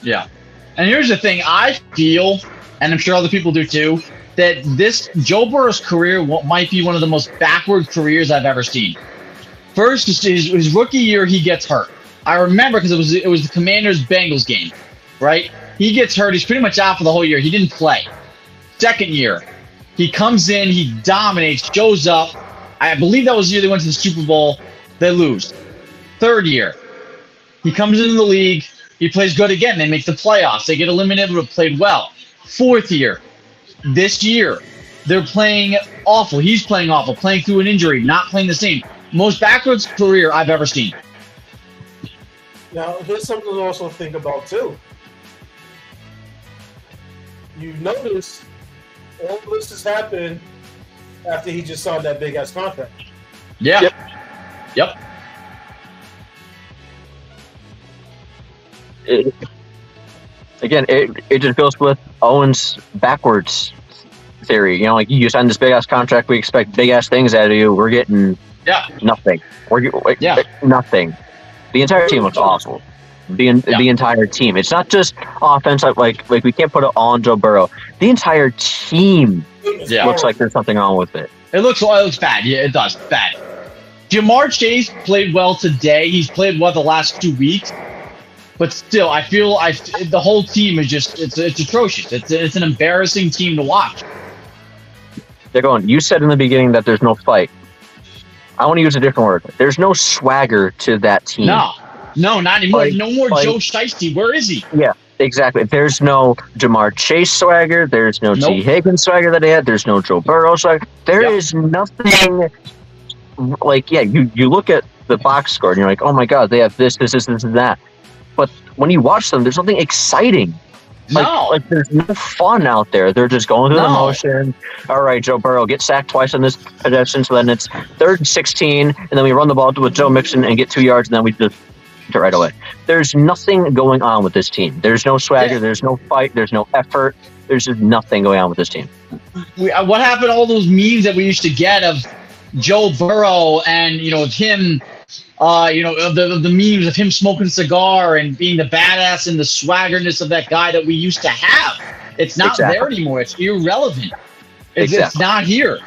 Yeah. And here's the thing. I feel, and I'm sure other people do too, that this Joe Burrow's career might be one of the most backward careers I've ever seen. First, his rookie year, he gets hurt. I remember because it was the Commanders-Bengals game, right? He gets hurt. He's pretty much out for the whole year. He didn't play. Second year, he comes in, he dominates, shows up. I believe that was the year they went to the Super Bowl. They lose. Third year, he comes into the league. He plays good again. They make the playoffs. They get eliminated, but played well. Fourth year, this year, they're playing awful. He's playing awful, playing through an injury, not playing the same. Most backwards career I've ever seen. Now, here's something to also think about, too. You notice all of this has happened after he just signed that big-ass contract. Yeah. Yep. It just goes with Owen's backwards theory. You know, like you sign this big ass contract, we expect big ass things out of you. We're getting nothing. Nothing. The entire team looks awful. The entire team. It's not just offense. Like we can't put it all on Joe Burrow. The entire team looks like there's something wrong with it. It looks bad. Yeah, it does. Bad. Jamar Chase played well today. He's played well the last 2 weeks. But still, I feel the whole team is just it's atrocious. It's an embarrassing team to watch. They're going, you said in the beginning that there's no fight. I want to use a different word. There's no swagger to that team. No, not anymore. No more Joe Shiesty. Where is he? Yeah, exactly. There's no Jamar Chase swagger. There's no T. Higgins swagger that they had. There's no Joe Burrow swagger. There is nothing. You look at the box score and you're like, oh my God, they have this, and that. But when you watch them, there's nothing exciting. Like there's no fun out there. They're just going through the motion. All right, Joe Burrow gets sacked twice on this possession, so then it's 3rd and 16, and then we run the ball with Joe Mixon and get 2 yards, and then we just do it right away. There's nothing going on with this team. There's no swagger. There's no fight. There's no effort. There's just nothing going on with this team. What happened to all those memes that we used to get of Joe Burrow and him? The memes of him smoking a cigar and being the badass and the swaggerness of that guy that we used to have. It's not there anymore. It's irrelevant. It's not here.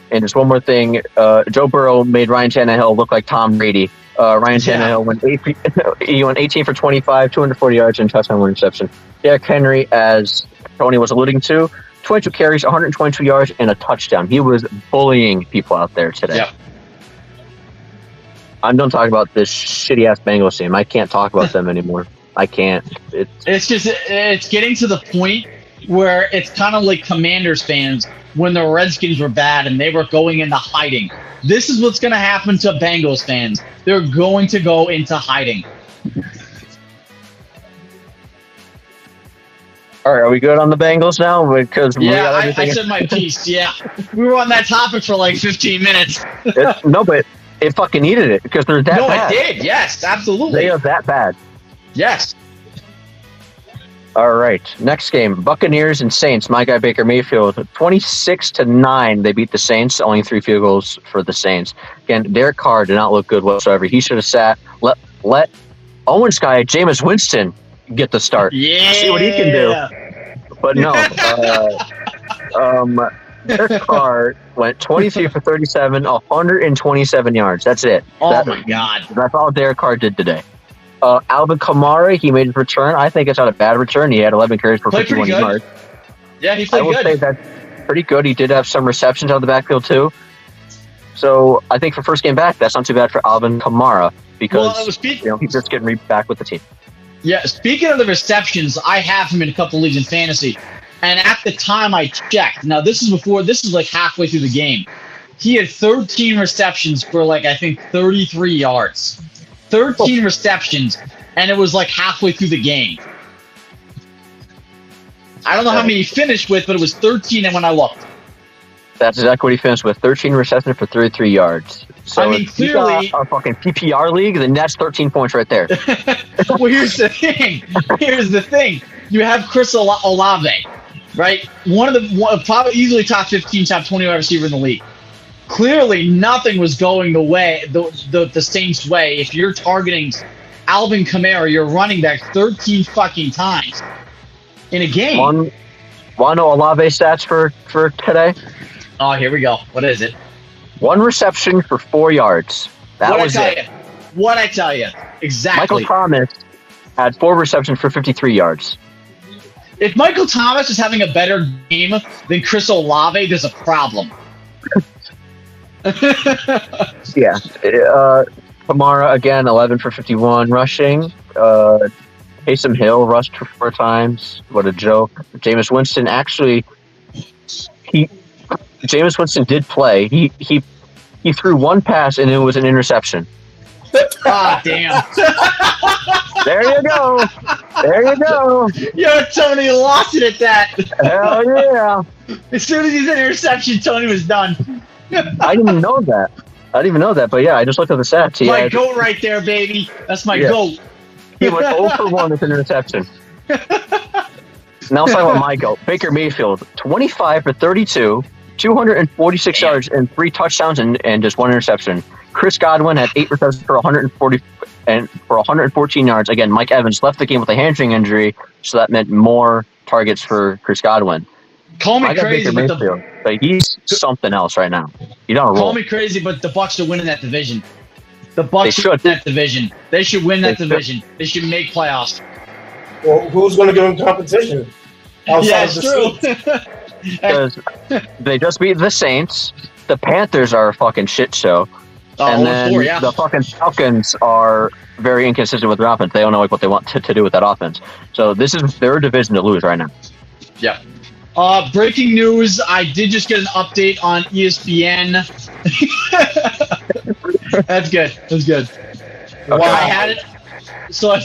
And just one more thing. Joe Burrow made Ryan Tannehill look like Tom Brady. Ryan Tannehill went 18 for 25, 240 yards, and touchdown, 1 interception. Derrick Henry, as Tony was alluding to, 22 carries, 122 yards, and a touchdown. He was bullying people out there today. Yep. I'm done talking about this shitty-ass Bengals team. I can't talk about them anymore. I can't. It's getting to the point where it's kind of like Commanders fans when the Redskins were bad and they were going into hiding. This is what's going to happen to Bengals fans. They're going to go into hiding. All right, are we good on the Bengals now? Because I said my piece. Yeah, we were on that topic for like 15 minutes. No, but it fucking needed it because they're that bad. No, it did. Yes, absolutely. They are that bad. Yes. All right. Next game, Buccaneers and Saints. My guy Baker Mayfield, 26-9. They beat the Saints, only 3 field goals for the Saints. Again, Derek Carr did not look good whatsoever. He should have sat. Let Owens guy Jameis Winston get the start. Yeah. See what he can do. But no. Derek Carr went 23 for 37, 127 yards. That's it. Oh my God. That's all Derek Carr did today. Alvin Kamara, he made his return. I think it's not a bad return. He had 11 carries for 51 yards. Yeah, he I played will good. say that's pretty good. He did have some receptions out of the backfield too. So I think for first game back, that's not too bad for Alvin Kamara because he's just getting back with the team. Yeah, speaking of the receptions, I have him in a couple leagues in fantasy. And at the time I checked, now this is like halfway through the game. He had 13 receptions for I think 33 yards. 13 receptions, and it was like halfway through the game. I don't know how many he finished with, but it was 13 and when I looked. That's exactly what he finished with. 13 receptions for 33 yards. So I mean, if you got a fucking PPR league, then that's 13 points right there. Well, here's the thing. You have Chris Olave, right? Probably easily top 15, top 20 wide receiver in the league. Clearly, nothing was going the Saints' way. If you're targeting Alvin Kamara, your running back, 13 fucking times in a game. Want to know Olave stats for today? Oh, here we go. What is it? 1 reception for 4 yards. That was it. What'd I tell you? Exactly. Michael Thomas had 4 receptions for 53 yards. If Michael Thomas is having a better game than Chris Olave, there's a problem. Yeah. Kamara, again, 11 for 51 rushing. Taysom Hill rushed for 4 times. What a joke. Jameis Winston, actually, Jameis Winston did play. He threw 1 pass, and it was an interception. Ah, damn. There you go. There you go. Yo, Tony lost it at that. Hell yeah. As soon as he's in interception, Tony was done. I didn't even know that. But yeah, I just looked at the stats. My goat right there, baby. That's my goat. He went 0 for 1 with an interception. Now let's talk about my goat. Baker Mayfield, 25 for 32, 246 yards and 3 touchdowns and just 1 interception. Chris Godwin had 8 receptions for 114 yards. Again, Mike Evans left the game with a hamstring injury, so that meant more targets for Chris Godwin. Call me crazy, but he's something else right now. He's on a roll. Call me crazy, but the Bucs are winning that division. The Bucs should win that division. They should win that division. They should make playoffs. Well, who's going to give them competition? Yeah, it's true. Because they just beat the Saints. The Panthers are a fucking shit show. And then the fucking Falcons are very inconsistent with their offense. They don't know what they want to do with that offense. So this is their division to lose right now. Yeah. Breaking news, I did just get an update on ESPN. That's good. Okay. Wow. I had it. So I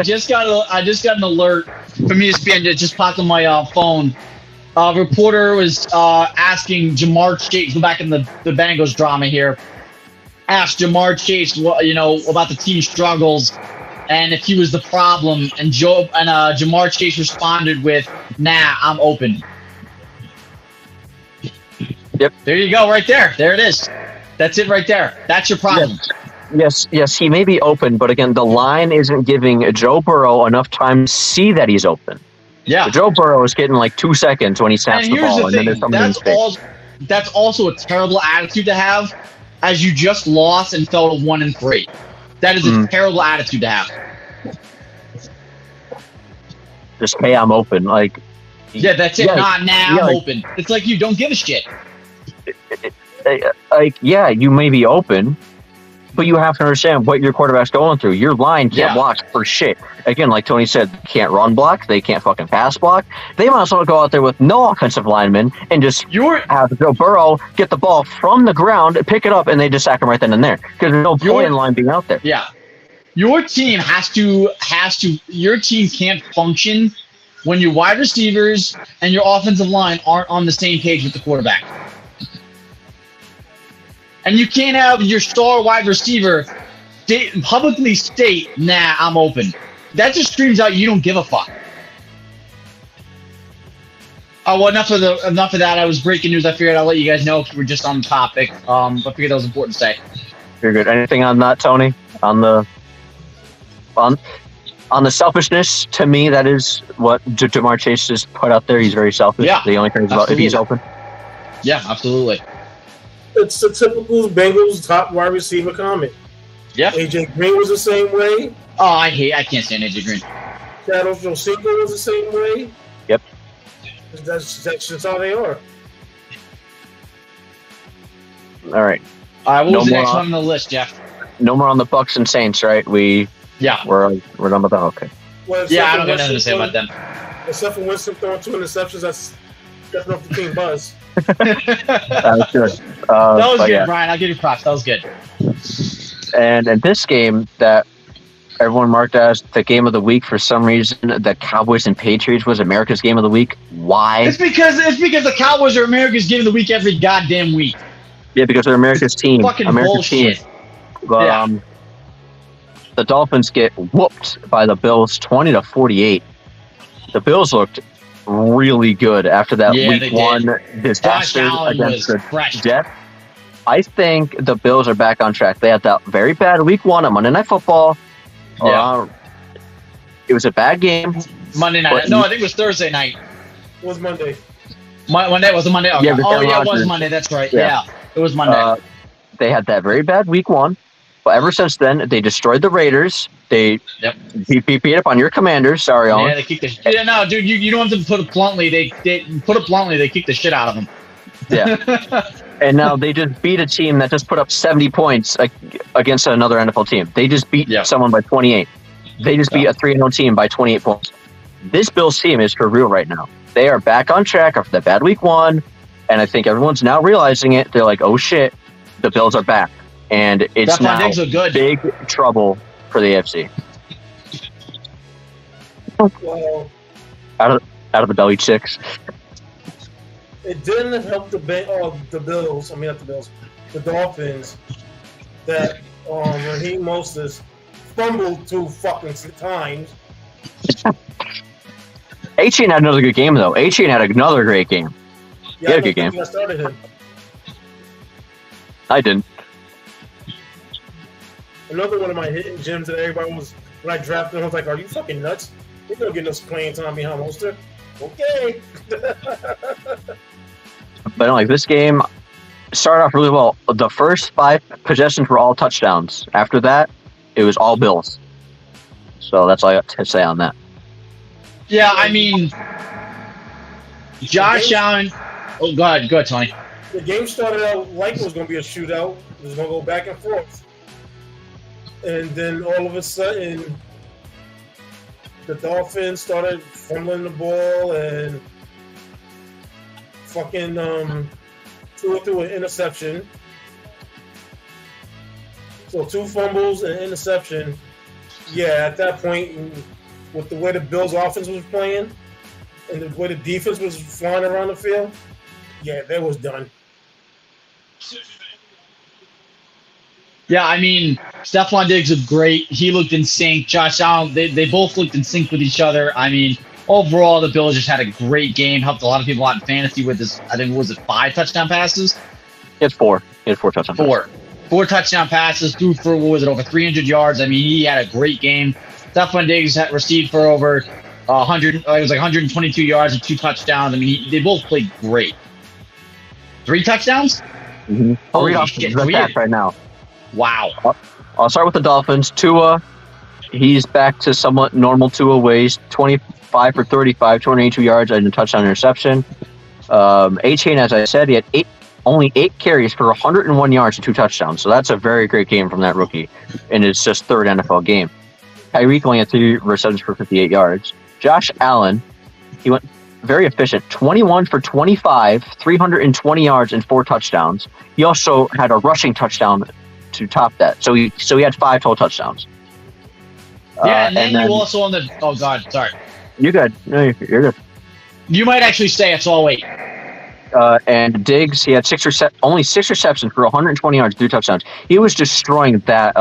just got an alert from ESPN that just popped on my phone. Reporter was asking Jamar Chase, go back in the Bengals drama here, asked Jamar Chase about the team struggles and if he was the problem, and Jamar Chase responded with, "Nah, I'm open." Yep. There you go, right there. There it is. That's it right there. That's your problem. Yes, he may be open, but again, the line isn't giving Joe Burrow enough time to see that he's open. Yeah. Joe Burrow is getting like 2 seconds when he snaps the ball, and then there's something in his face. That's also a terrible attitude to have, as you just lost and fell to 1-3. That is a terrible attitude to have. Just, hey, I'm open. Like, yeah, that's it. I'm open. It's like you don't give a shit. Like, yeah, you may be open, but you have to understand what your quarterback's going through. Your line can't block for shit. Again, like Tony said, they can't run block. They can't fucking pass block. They might as well go out there with no offensive linemen and just have Joe Burrow get the ball from the ground, pick it up, and they just sack him right then and there. Because there's no point in line being out there. Yeah. Your team your team can't function when your wide receivers and your offensive line aren't on the same page with the quarterback. And you can't have your star wide receiver publicly state, "Nah, I'm open." that just screams out you don't give a fuck. Oh, well, enough of that. I was breaking news. I figured I'll let you guys know if we're just on the topic. I figured that was important to say. You're good. Anything on that, Tony? On the selfishness, to me, that is what Ja'Marr Chase has put out there. He's very selfish. Yeah, the only cares about if he's open. Yeah, absolutely. It's a typical Bengals top wide receiver comment. Yeah. AJ Green was the same way. Oh, I can't stand AJ Green. Shadow Josinko was the same way. Yep. That's just how they are. All right. What was the next one on the list, Jeff? No more on the Bucs and Saints, right? We're done with that. Okay. Well, yeah, I don't got nothing to say about them. Except for Winston throwing 2 interceptions, that's definitely off the team buzz. That was good. That was good, yeah. Brian. I'll give you props. That was good. And in this game that everyone marked as the game of the week, for some reason, the Cowboys and Patriots was America's game of the week. Why? It's because the Cowboys are America's game of the week every goddamn week. Yeah, because they're America's team. Fucking America's bullshit. Team. But, the Dolphins get whooped by the Bills 20-48. The Bills looked really good after that week 1 disaster against the Jets. I think the Bills are back on track. They had that very bad week 1 on Monday Night Football. Yeah. It was a bad game. Monday night. No, I think it was Thursday night. It was Monday. Monday was a Monday. Okay. Yeah, it was Monday. That's right. Yeah, it was Monday. They had that very bad week 1. But ever since then, they destroyed the Raiders. They beat up on your Commanders. Sorry, Owen. Yeah, they kicked the shit. Yeah, no, dude, you don't have to put it bluntly. They kicked the shit out of them. Yeah. And now they just beat a team that just put up 70 points against another NFL team. They just beat someone by 28. They just beat a 3-0 team by 28 points. This Bills team is for real right now. They are back on track after the bad week 1, and I think everyone's now realizing it. They're like, oh shit, the Bills are back. And it's now big trouble for the AFC. Well, out of the belly chicks. It didn't help the Bills. I mean, not the Bills. The Dolphins. That Raheem Mostert fumbled 2 fucking times. Achane had another good game, though. Achane had another great game. Yeah, he had a good game. I started him. I didn't. Another one of my hidden gems that everybody was, when I drafted him, I was like, are you fucking nuts? You're going to get us playing time behind Mostert. Okay. But like this game started off really well. The first 5 possessions were all touchdowns. After that, it was all Bills. So that's all I got to say on that. Yeah, I mean, Josh Allen. Oh, go ahead, Tony. The game started out like it was going to be a shootout. It was going to go back and forth. And then all of a sudden, the Dolphins started fumbling the ball and fucking threw an interception. So 2 fumbles and an interception. Yeah, at that point, with the way the Bills' offense was playing and the way the defense was flying around the field, yeah, that was done. Yeah, I mean, Stephon Diggs was great. He looked in sync. Josh Allen, they both looked in sync with each other. I mean, overall, the Bills just had a great game. Helped a lot of people out in fantasy with this. I think, was it 5 touchdown passes? It's 4. He had 4 touchdown passes. 4 touchdown passes. Threw for, what was it, over 300 yards. I mean, he had a great game. Stephon Diggs had received for over 100. It was like 122 yards and 2 touchdowns. I mean, they both played great. 3 touchdowns? Mm-hmm. I'll read off the stats right now. Wow. I'll start with the Dolphins. Tua, he's back to somewhat normal Tua ways. 25 for 35, 282 yards and a touchdown interception. Achane, as I said, he had only 8 carries for 101 yards and 2 touchdowns. So that's a very great game from that rookie in his just 3rd NFL game. Tyreek only had 3 receptions for 58 yards. Josh Allen, he went very efficient. 21 for 25, 320 yards and 4 touchdowns. He also had a rushing touchdown to top that. So he had 5 total touchdowns. Yeah, and then you also on the... Oh, God, sorry. You're good. No, you're good. You might actually say it, so I'll wait. And Diggs, he had only 6 receptions for 120 yards, 3 touchdowns. He was destroying that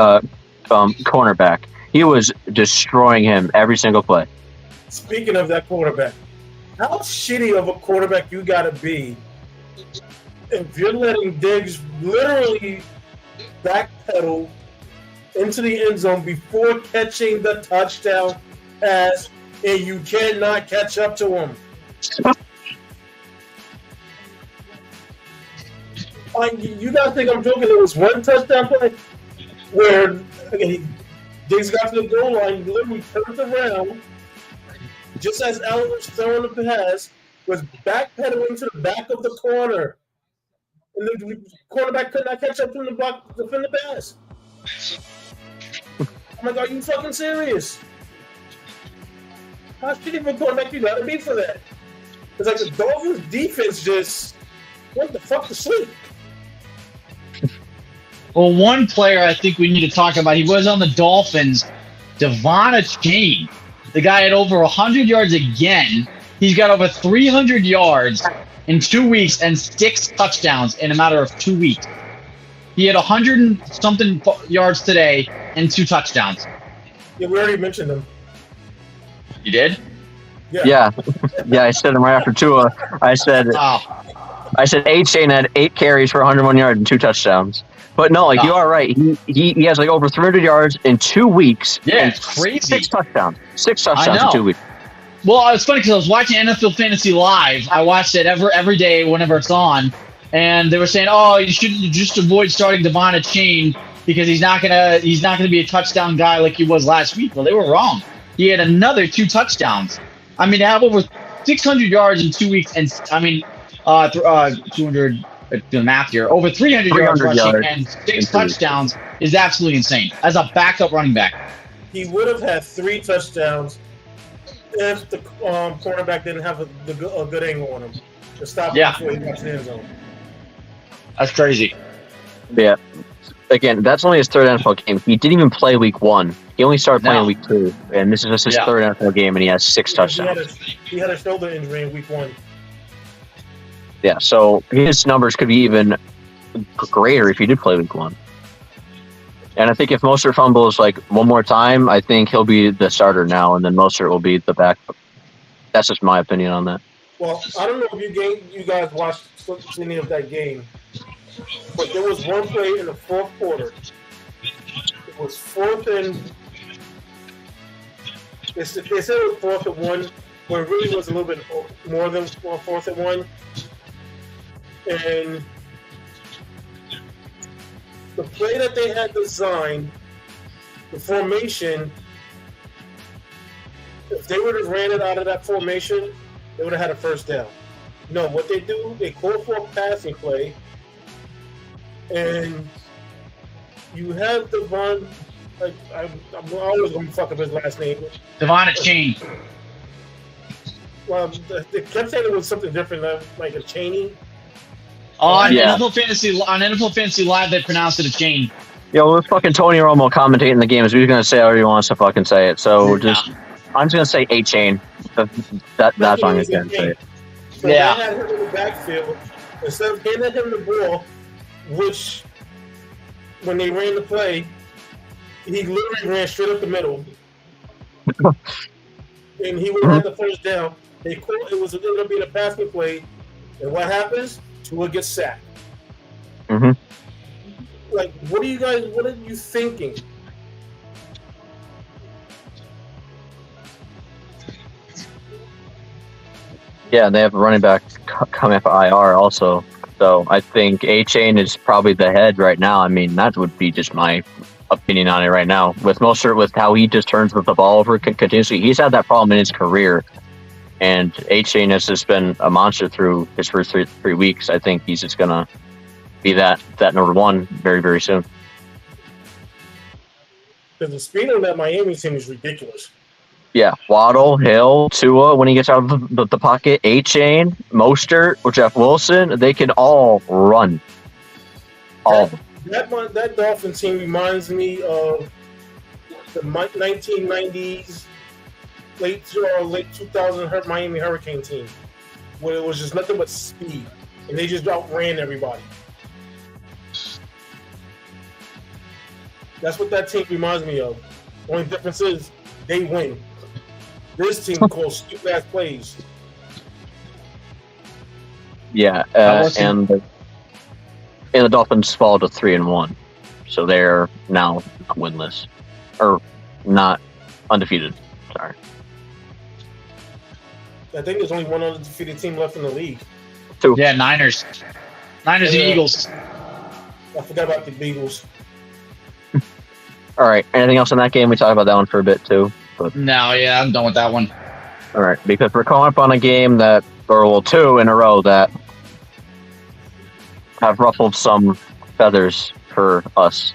cornerback. He was destroying him every single play. Speaking of that quarterback, how shitty of a quarterback you got to be if you're letting Diggs literally backpedal into the end zone before catching the touchdown pass, and you cannot catch up to him. You guys think I'm joking? There was one touchdown play where Diggs got to the goal line, he literally turned around, just as Allen was throwing the pass, was backpedaling to the back of the corner. And the quarterback could not catch up to him to defend the pass. I'm like, are you fucking serious? How shitty of a quarterback you gotta be for that? It's like the Dolphins defense just went the fuck to sleep. Well, one player I think we need to talk about, he was on the Dolphins, Devon Achane. The guy had over 100 yards again. He's got over 300 yards in 2 weeks and 6 touchdowns in a matter of 2 weeks. He had 100 and something yards today and 2 touchdowns. Yeah, we already mentioned him. You did? Yeah, I said him right after Tua. I said Achane had 8 carries for 101 yards and 2 touchdowns. But no, you are right. He has like over 300 yards in 2 weeks. Yeah, it's crazy. 6 touchdowns. 6 touchdowns in 2 weeks. Well, it's funny because I was watching NFL Fantasy Live. I watched it every day whenever it's on, and they were saying, "Oh, you should just avoid starting Devon Achane because he's not gonna be a touchdown guy like he was last week." Well, they were wrong. He had another 2 touchdowns. I mean, to have over 600 yards in 2 weeks, and 200. Do the math here. Over 300 yards rushing and 6 touchdowns is absolutely insane. As a backup running back, he would have had 3 touchdowns if the cornerback didn't have a good angle on him to stop him before he got to the end zone. That's crazy. Yeah. Again, that's only his 3rd NFL game. He didn't even play week 1. He only started playing week 2, and this is just his 3rd NFL game, and he has 6 touchdowns. He had a shoulder injury in week 1. Yeah, so his numbers could be even greater if he did play week 1. And I think if Mostert fumbles like one more time, I think he'll be the starter now, and then Mostert will be the backup. That's just my opinion on that. Well, I don't know if you guys watched any of that game, but there was one play in the 4th quarter. It was 4th and they said it was 4th and 1, but it really was a little bit more than 4th and 1. And the play that they had designed, the formation, if they would have ran it out of that formation, they would have had a first down. No, what they do, they call for a passing play, and you have Devon. I'm always going to fuck up his last name. Devon Achane. Well, they kept saying it was something different, like a Chaney. On NFL Fantasy Live, they pronounced it Achane. Yo, with fucking Tony Romo commentating the games, we're gonna say however he wants to fucking say it. So I'm just gonna say Achane. That's what I'm gonna say it. So they had him in the backfield instead of handing him the ball, which when they ran the play, he literally ran straight up the middle, and he would have had the first down. It was going to be a passing play, and what happens? Tua gets sacked. Mm-hmm. Like, what are you thinking? Yeah, they have a running back coming up IR also. So I think Achane is probably the head right now. I mean, that would be just my opinion on it right now. With Mostert, with how he just turns with the ball over continuously, he's had that problem in his career. And Achane has just been a monster through his first three weeks. I think he's just going to be that number 1 very, very soon. Because the speed on that Miami team is ridiculous. Yeah, Waddle, Hill, Tua, when he gets out of the pocket, Achane, Mostert, or Jeff Wilson, they can all run. All. That Dolphin team reminds me of the 1990s, late 2000 Miami Hurricane team, where it was just nothing but speed, and they just outran everybody. That's what that team reminds me of. Only difference is they win. This team calls stupid ass plays. Yeah, How was and the Dolphins fall to 3-1, so they're now winless or not undefeated. Sorry. I think there's only one undefeated team left in the league. Yeah, Niners. Niners and Yeah. Eagles. I forgot about the Beagles. All right. Anything else in that game? We talked about that one for a bit too. No, yeah, I'm done with that one. All right, because we're coming up on a game that, or well, two in a row that have ruffled some feathers for us.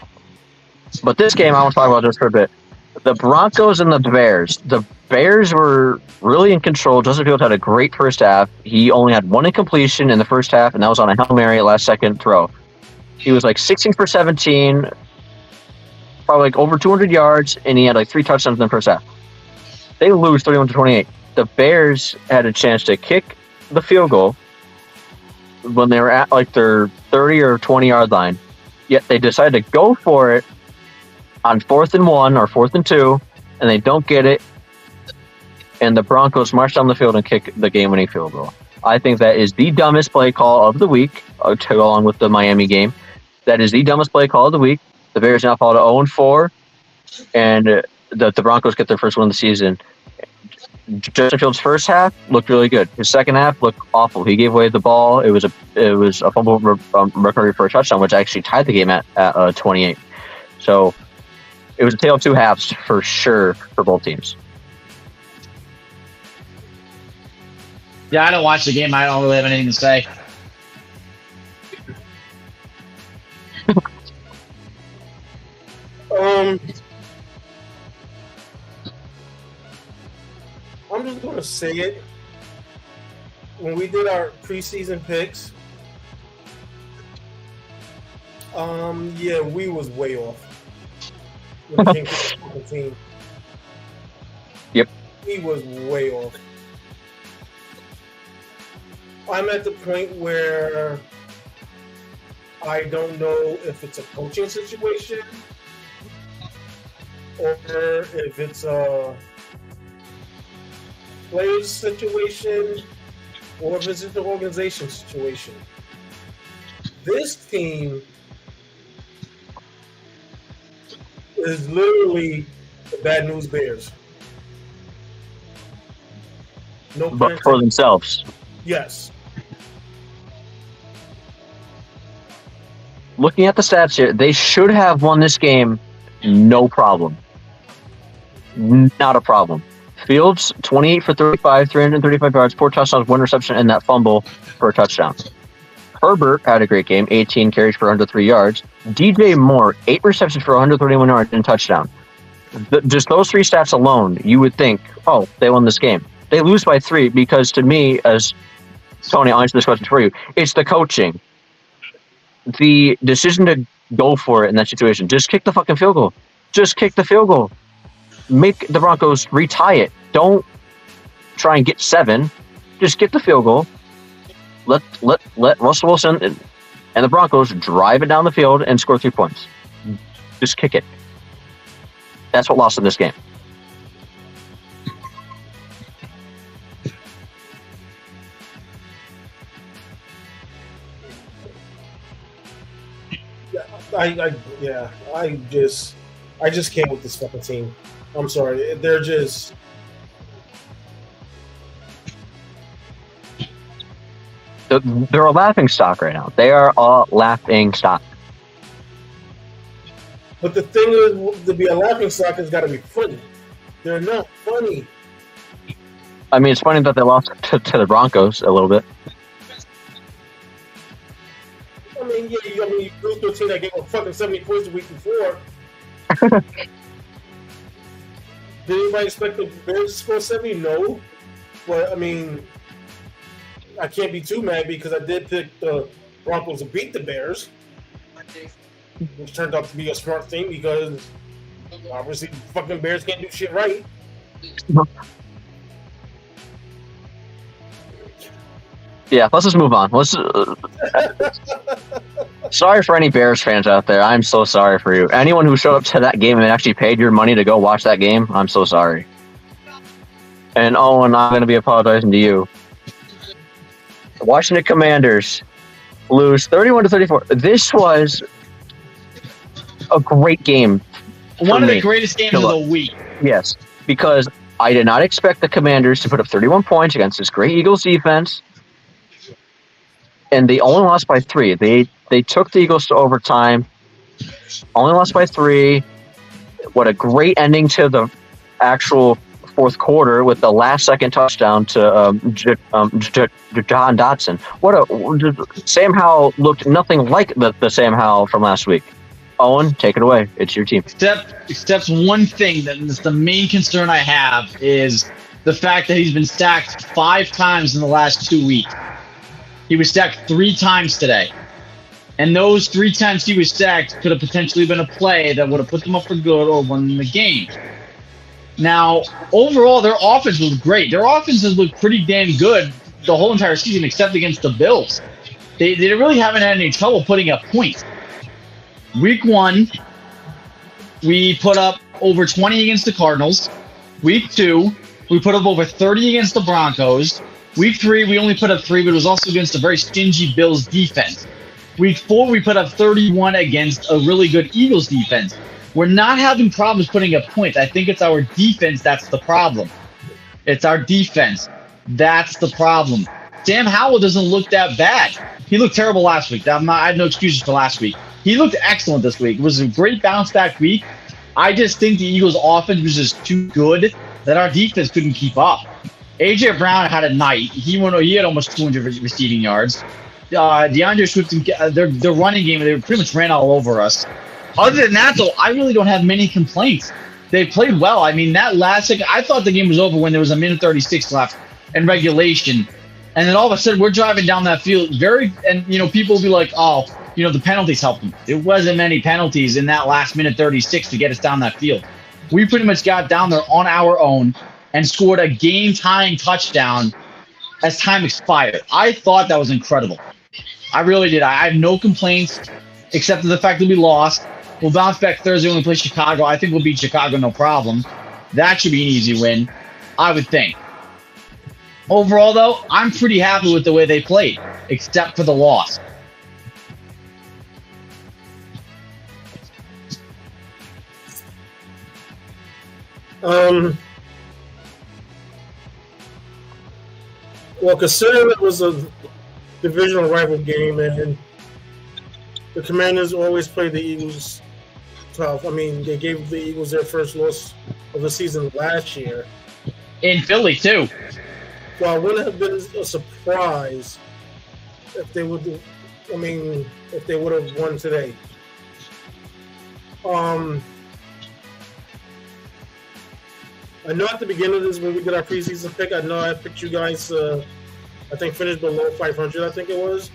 But this game I want to talk about just for a bit. The Broncos and the Bears. The Bears were really in control. Justin Fields had a great first half. He only had one incompletion in the first half, and that was on a Hail Mary last second throw. He was like 16 for 17, probably like over 200 yards, and he had like 3 touchdowns in the first half. They lose 31-28. The Bears had a chance to kick the field goal when they were at like their 30 or 20 yard line. Yet they decided to go for it on 4th and 1 or 4th and 2, and they don't get it. And the Broncos march down the field and kick the game-winning field goal. I think that is the dumbest play call of the week, to go along with the Miami game. That is the dumbest play call of the week. The Bears now fall to 0-4, and the Broncos get their first win of the season. Justin Fields' first half looked really good. His second half looked awful. He gave away the ball. It was a fumble recovery for a touchdown, which actually tied the game at 28. So it was a tale of two halves for sure for both teams. Yeah, I don't watch the game. I don't really have anything to say. I'm just gonna say it. When we did our preseason picks, yeah, we was way off when it came to the team. Yep. We was way off. I'm at the point where I don't know if it's a coaching situation or if it's a players situation or if it's an organization situation. This team is literally the bad news Bears. No, But for themselves. Yes. Looking at the stats here, they should have won this game no problem. Not a problem. Fields, 28 for 35, 335 yards, 4 touchdowns, 1 reception, and that fumble for a touchdown. Herbert had a great game, 18 carries for 103 yards. DJ Moore, 8 receptions for 131 yards and a touchdown. Just those 3 stats alone, you would think, oh, they won this game. They lose by 3 because, to me, as Tony, I'll answer this question for you, it's the coaching. The decision to go for it in that situation, just kick the fucking field goal. Just kick the field goal. Make the Broncos retie it. Don't try and get 7. Just get the field goal. Let Russell Wilson and the Broncos drive it down the field and score 3 points. Just kick it. That's what lost in this game. I just can't with this fucking team. I'm sorry. They're just They're a laughing stock right now. They are a laughing stock. But the thing is, to be a laughing stock has got to be funny. They're not funny. I mean, it's funny that they lost to the Broncos a little bit. I mean, yeah, you lose to a team that gave up fucking 70 points the week before. Did anybody expect the Bears to score 70? No. But, I mean, I can't be too mad because I did pick the Broncos to beat the Bears, which turned out to be a smart thing because obviously the fucking Bears can't do shit right. Yeah, let's just move on. Sorry for any Bears fans out there. I'm so sorry for you. Anyone who showed up to that game and actually paid your money to go watch that game, I'm so sorry. And Owen, I'm going to be apologizing to you. The Washington Commanders lose 31-34. This was a great game. One of the greatest games of the week. Yes, because I did not expect the Commanders to put up 31 points against this great Eagles defense. And they only lost by 3. They took the Eagles to overtime. Only lost by 3. What a great ending to the actual fourth quarter with the last-second touchdown to Jahan Dotson. Sam Howell looked nothing like the Sam Howell from last week. Owen, take it away. It's your team. Except one thing that's the main concern I have is the fact that he's been stacked 5 times in the last 2 weeks. He was stacked 3 times today. And those 3 times he was stacked could have potentially been a play that would have put them up for good or won the game. Now, overall, their offense was great. Their offense has looked pretty damn good the whole entire season except against the Bills. They really haven't had any trouble putting up points. Week 1, we put up over 20 against the Cardinals. Week 2, we put up over 30 against the Broncos. Week 3, we only put up 3, but it was also against a very stingy Bills defense. Week 4, we put up 31 against a really good Eagles defense. We're not having problems putting up points. I think it's our defense that's the problem. It's our defense. That's the problem. Sam Howell doesn't look that bad. He looked terrible last week. I have no excuses for last week. He looked excellent this week. It was a great bounce-back week. I just think the Eagles' offense was just too good that our defense couldn't keep up. A.J. Brown had a night. He had almost 200 receiving yards. DeAndre Swift, their running game, they pretty much ran all over us. Other than that, though, I really don't have many complaints. They played well. I mean, that last second, I thought the game was over when there was a minute 36 left in regulation. And then all of a sudden, we're driving down that field. People will be like, oh, the penalties helped them. There wasn't many penalties in that last minute 36 to get us down that field. We pretty much got down there on our own and scored a game-tying touchdown as time expired. I thought that was incredible. I really did. I have no complaints except for the fact that we lost. We'll bounce back Thursday when we play Chicago. I think we'll beat Chicago no problem. That should be an easy win, I would think. Overall, though, I'm pretty happy with the way they played, except for the loss. Well, considering it was a divisional rival game and the Commanders always played the Eagles tough. I mean, they gave the Eagles their first loss of the season last year. In Philly, too. Well, it wouldn't have been a surprise if they would have won today. I know at the beginning of this, when we did our preseason pick, I know I picked you guys, I think, finished below 500, I think it was.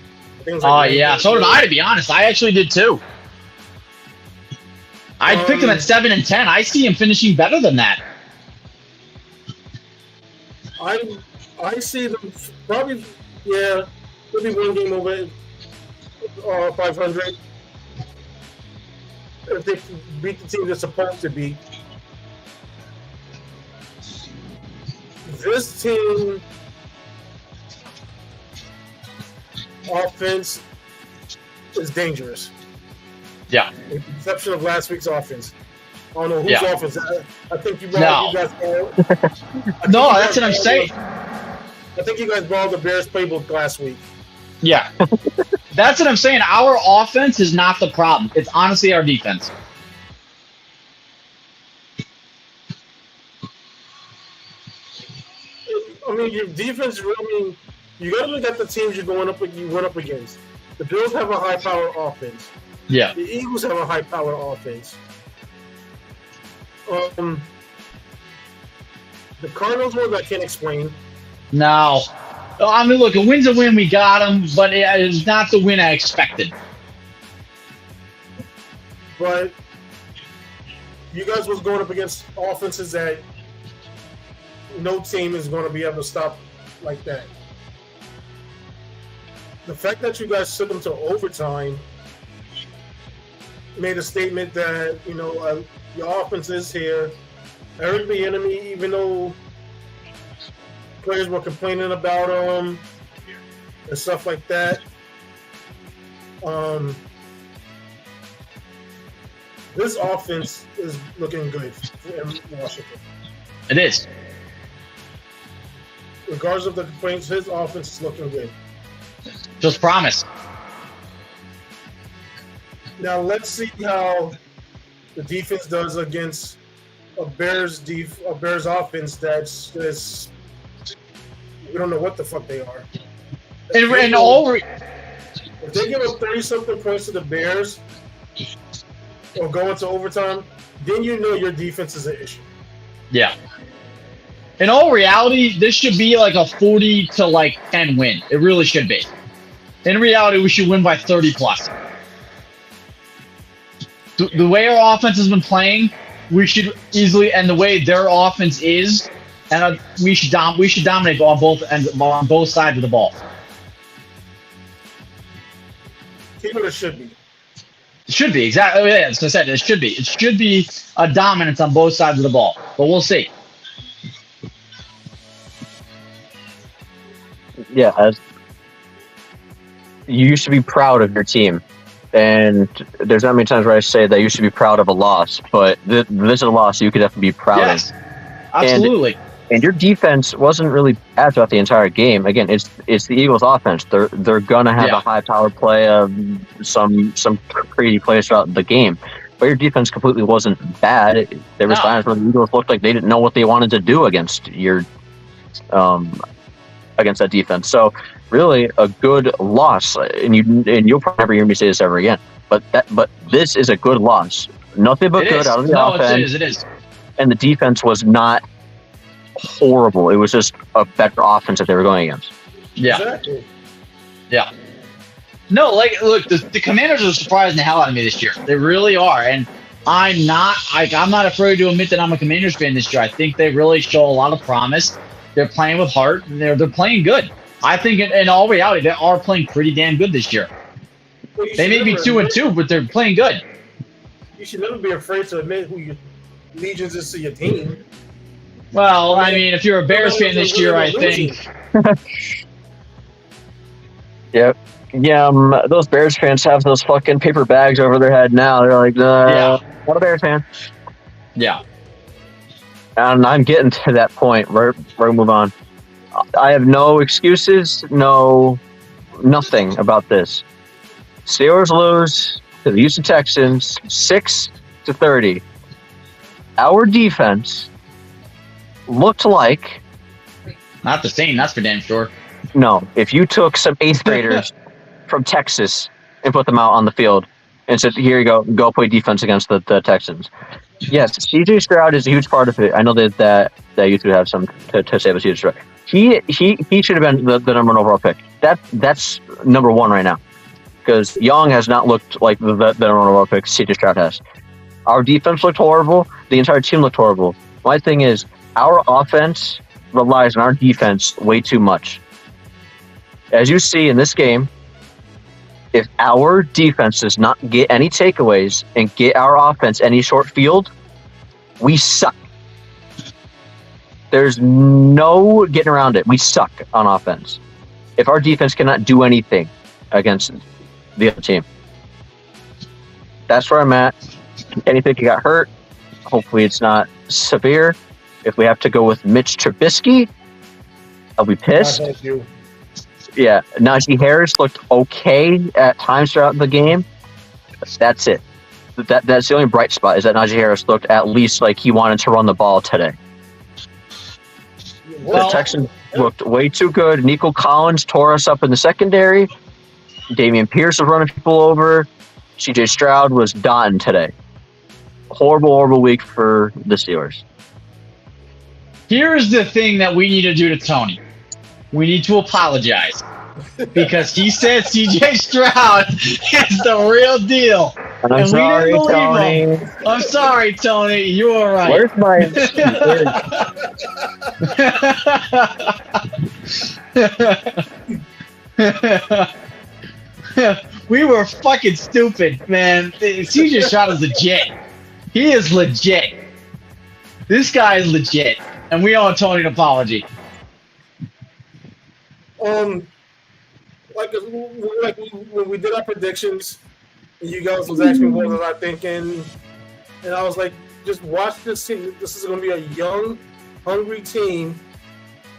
Yeah. So did I, to be honest. I actually did, too. I picked him at 7-10. I see him finishing better than that. I see them probably, maybe one game over 500. If they beat the team they're supposed to beat. This team offense is dangerous. Yeah. With the exception of last week's offense. I don't know whose offense. I think you No. guys borrowed. No, that's what I'm saying. I think you guys borrowed the Bears playbook last week. Yeah. That's what I'm saying. Our offense is not the problem. It's honestly our defense. I mean, your defense really. You got to look at the teams you went up against. The Bills have a high-power offense. Yeah. The Eagles have a high-power offense. The Cardinals ones I can't explain. No. I mean, look, a win's a win. We got them, but it's not the win I expected. But you guys was going up against offenses that no team is going to be able to stop like that. The fact that you guys took them to overtime made a statement that your offense is here. Eric Bieniemy, even though players were complaining about him and stuff like that, this offense is looking good in Washington. It is. Regardless of the complaints, his offense is looking good. Just promise. Now let's see how the defense does against a Bears offense that's we don't know what the fuck they are. If they give up 30-something points to the Bears or go into overtime, then you know your defense is an issue. Yeah. In all reality, this should be like a 40 to 10 win. It really should be. In reality, we should win by 30 plus. The way our offense has been playing, we should easily, and the way their offense is, and we should dominate on both sides of the ball. Keep it, it should be. It should be, exactly. Yeah, as I said, it should be. It should be a dominance on both sides of the ball, but we'll see. Yeah, you should be proud of your team. And there's not many times where I say that you should be proud of a loss, but this is a loss you could definitely be proud yes, of. Absolutely. And your defense wasn't really bad throughout the entire game. Again, it's the Eagles' offense. They're gonna have a high power play of some crazy plays throughout the game, but your defense completely wasn't bad. There was times where the Eagles looked like they didn't know what they wanted to do against against that defense. So really a good loss, and you'll probably never hear me say this ever again. But this is a good loss. Nothing but good out of the offense. It is. And the defense was not horrible. It was just a better offense that they were going against. Yeah. Exactly. Yeah. No, look, the Commanders are surprising the hell out of me this year. They really are, and I'm not afraid to admit that I'm a Commanders fan this year. I think they really show a lot of promise. They're playing with heart, and they're playing good. I think in all reality, they are playing pretty damn good this year. Well, they may be 2-2, but they're playing good. You should never be afraid to admit who your allegiance is to your team. Well, I mean, if you're a Bears fan this year, I think. Yep. Yeah, those Bears fans have those fucking paper bags over their head now. They're like, not a Bears fan. Yeah. And I'm getting to that point. We're going to move on. I have no excuses, nothing about this. Steelers lose to the Houston Texans 6-30. Our defense looked like... Not the same, that's for damn sure. No, if you took some 8th graders from Texas and put them out on the field and said, here you go play defense against the Texans. Yes, CJ Stroud is a huge part of it. I know that you two have some to say about CJ Stroud. He should have been the number one overall pick. That's number one right now, because Young has not looked like the number one overall pick CJ Stroud has. Our defense looked horrible. The entire team looked horrible. My thing is, our offense relies on our defense way too much. As you see in this game, if our defense does not get any takeaways and get our offense any short field, we suck. There's no getting around it. We suck on offense. If our defense cannot do anything against the other team. That's where I'm at. Kenny Pickett got hurt. Hopefully it's not severe. If we have to go with Mitch Trubisky, I'll be pissed. Thank you. Yeah, Najee Harris looked okay at times throughout the game. That's it. That's the only bright spot, is that Najee Harris looked at least like he wanted to run the ball today. Well, the Texans looked way too good. Nico Collins tore us up in the secondary. Dameon Pierce was running people over. CJ Stroud was done today. Horrible week for the Steelers. Here's the thing that we need to do to Tony. We need to apologize, because he said CJ Stroud is the real deal. I'm sorry, Tony. I'm sorry, Tony. You were right. Where's my... We were fucking stupid, man. CJ Stroud is legit. He is legit. This guy is legit, and we owe Tony an apology. Like when we did our predictions, and you guys was asking what was I thinking, and I was like, just watch this team. This is going to be a young, hungry team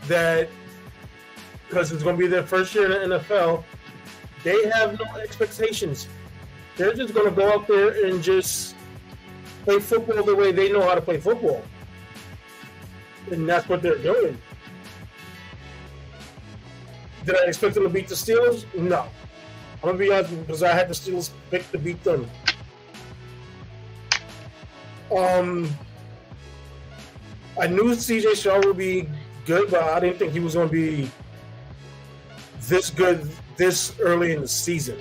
that, because it's going to be their first year in the NFL, they have no expectations. They're just going to go out there and just play football the way they know how to play football. And that's what they're doing. Did I expect them to beat the Steelers? No. I'm going to be honest, because I had the Steelers picked to beat them. I knew CJ Stroud would be good, but I didn't think he was going to be this good this early in the season.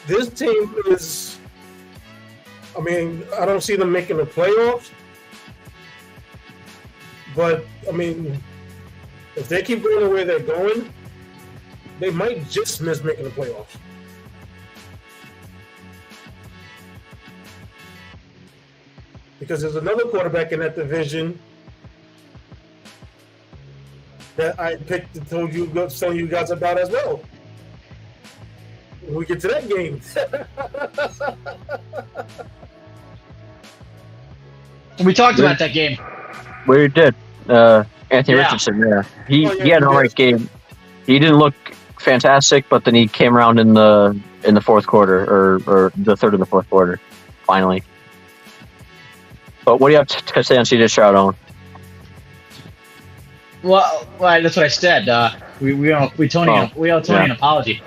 This team is, I mean, I don't see them making the playoffs. But, I mean, if they keep going the way they're going, they might just miss making the playoffs. Because there's another quarterback in that division that I picked and told you guys about as well. When we get to that game. We talked about that game. We did. Anthony Richardson, yeah. He had an alright game. He didn't look fantastic, but then he came around in the fourth quarter, or the third and the fourth quarter, finally. But what do you have to say on CJ Stroud, Owen? Well, that's what I said. We owe Tony an apology.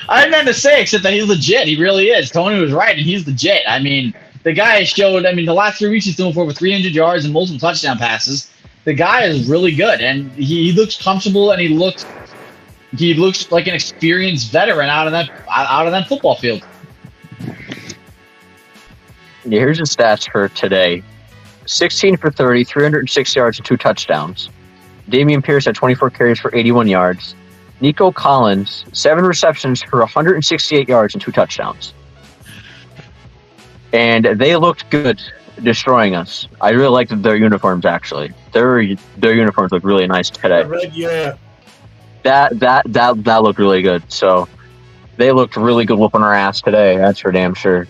I have nothing to say except that he's legit. He really is. Tony was right, and he's legit. I mean, the guy showed. I mean, the last 3 weeks he's doing for over 300 yards and multiple touchdown passes. The guy is really good, and he looks comfortable, and he looks like an experienced veteran out of that football field. Yeah, here's his stats for today. 16 for 30, 306 yards and 2 touchdowns. Dameon Pierce had 24 carries for 81 yards. Nico Collins, 7 receptions for 168 yards and 2 touchdowns. And they looked good destroying us. I really liked their uniforms, actually. Their uniforms look really nice today. Yeah. That looked really good. So they looked really good whooping our ass today. That's for damn sure.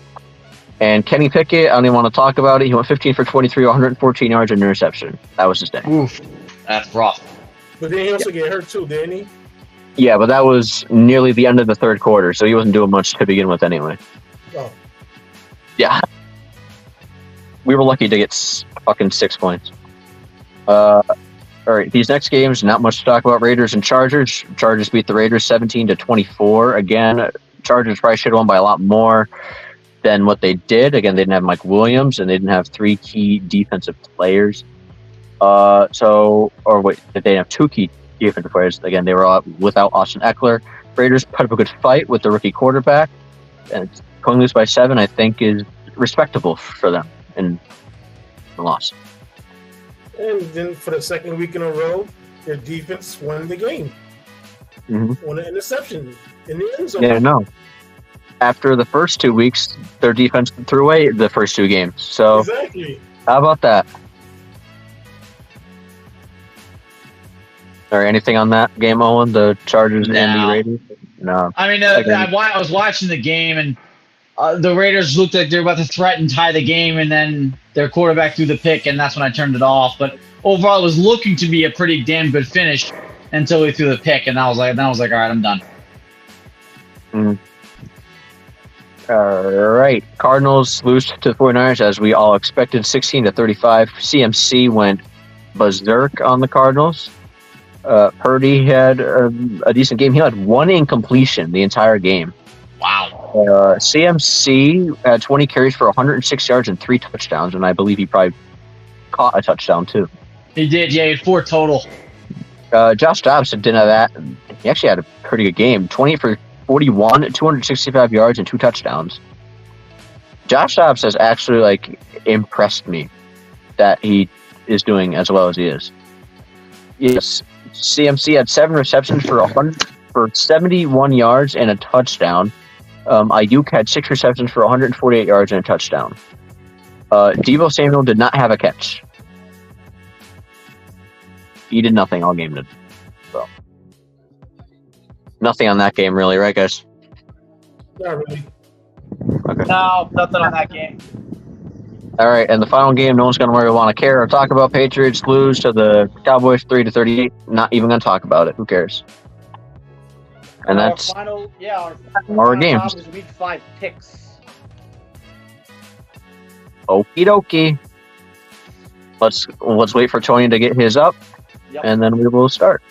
And Kenny Pickett, I don't even want to talk about it. He went 15 for 23, 114 yards and interception. That was his day. Oof, that's rough. But then he also get hurt too, didn't he? Yeah, but that was nearly the end of the third quarter, so he wasn't doing much to begin with anyway. Oh. Yeah. We were lucky to get fucking 6 points. All right, these next games, not much to talk about. Raiders and Chargers. Chargers beat the Raiders 17-24. Again, Chargers probably should have won by a lot more than what they did. Again, they didn't have Mike Williams, and they didn't have 3 key defensive players. They didn't have 2 key defensive players. Again, they were without Austin Eckler. Raiders put up a good fight with the rookie quarterback, and going loose by 7, I think, is respectable for them in the loss. And then for the second week in a row, their defense won the game. Mm-hmm. Won an interception in the end zone. Yeah, no. After the first 2 weeks, their defense threw away the first 2 games. So, exactly. How about that? Or anything on that game, Owen? The Chargers and the Raiders? No. I mean, I was watching the game, and the Raiders looked like they were about to threaten tie the game, and then their quarterback threw the pick, and that's when I turned it off. But overall, it was looking to be a pretty damn good finish until he threw the pick, and I was like, all right, I'm done. Mm. All right. Cardinals lose to the 49ers as we all expected, 16-35. CMC went berserk on the Cardinals. Purdy had a decent game. He had 1 incompletion the entire game. Wow. CMC had 20 carries for 106 yards and 3 touchdowns, and I believe he probably caught a touchdown too. He did, yeah. He had 4 total. Josh Dobbs didn't have that. He actually had a pretty good game. 20 for 41, 265 yards and 2 touchdowns. Josh Dobbs has actually impressed me that he is doing as well as he is. Yes, CMC had 7 receptions for 71 yards and a touchdown. Ayuk had 6 receptions for 148 yards and a touchdown. Deebo Samuel did not have a catch. He did nothing all game. So nothing on that game, really, right, guys? Not really. Okay. No, nothing on that game. All right, and the final game, no one's going to really want to care or talk about. Patriots lose to the Cowboys 3-38. Not even going to talk about it. Who cares? And that's our our games. was week 5 picks. Okie dokie. Let's wait for Tony to get his up, and then we will start.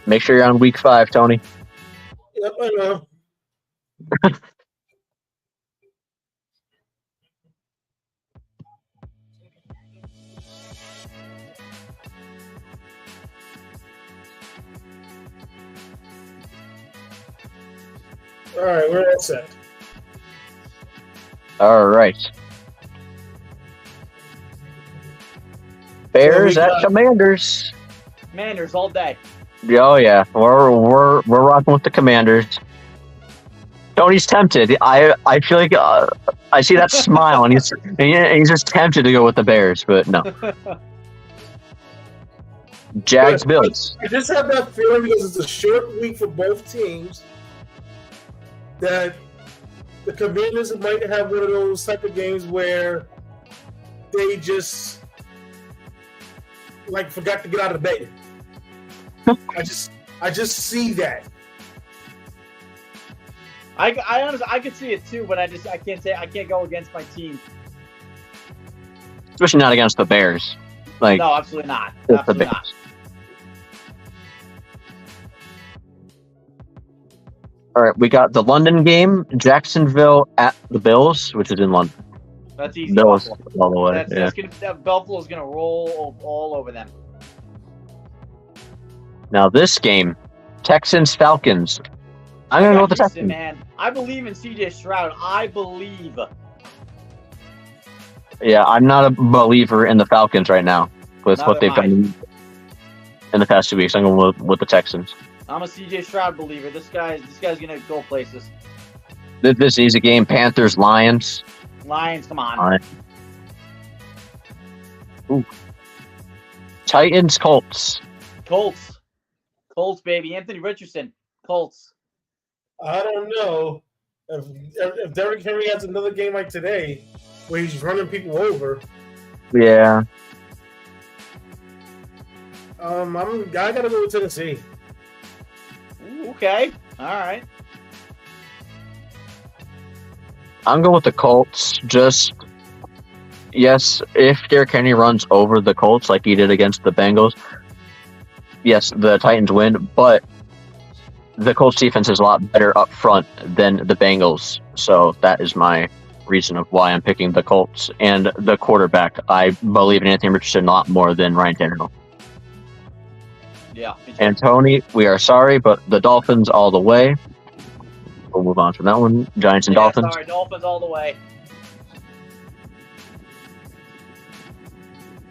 Make sure you're on week 5, Tony. Yep, I know. All right, we're all set. All right. Bears at Commanders. Commanders all day. Oh yeah, we're rocking with the Commanders. Tony's tempted. I feel like I see that smile, and he's just tempted to go with the Bears, but no. Jags Bills. I just have that feeling because it's a short week for both teams that the Commanders might have one of those type of games where they just forgot to get out of bed. I just see that. I honestly I could see it too, but I can't go against my team. Especially not against the Bears. No, absolutely not. Absolutely not. All right, we got the London game, Jacksonville at the Bills, which is in London. That's easy. Bills all the way. Buffalo's gonna roll all over them. Now this game, Texans Falcons. I'm gonna go with the Texans. Man, I believe in CJ Stroud. I believe. Yeah, I'm not a believer in the Falcons right now with what they've done in the past 2 weeks. I'm going with the Texans. I'm a CJ Stroud believer. This guy's gonna go places. This easy game, Panthers Lions. Lions, come on. Ooh. Titans Colts. Colts, baby. Anthony Richardson. Colts. I don't know if Derrick Henry has another game like today where he's running people over. Yeah. I gotta go with Tennessee. Ooh, okay. All right. I'm going with the Colts. Yes, if Derrick Henry runs over the Colts like he did against the Bengals, yes, the Titans win, but the Colts defense is a lot better up front than the Bengals. So that is my reason of why I'm picking the Colts. And the quarterback, I believe in Anthony Richardson a lot more than Ryan Tannehill. Yeah. And Tony, we are sorry, but the Dolphins all the way. We'll move on from that one. Giants and Dolphins. Sorry, Dolphins all the way.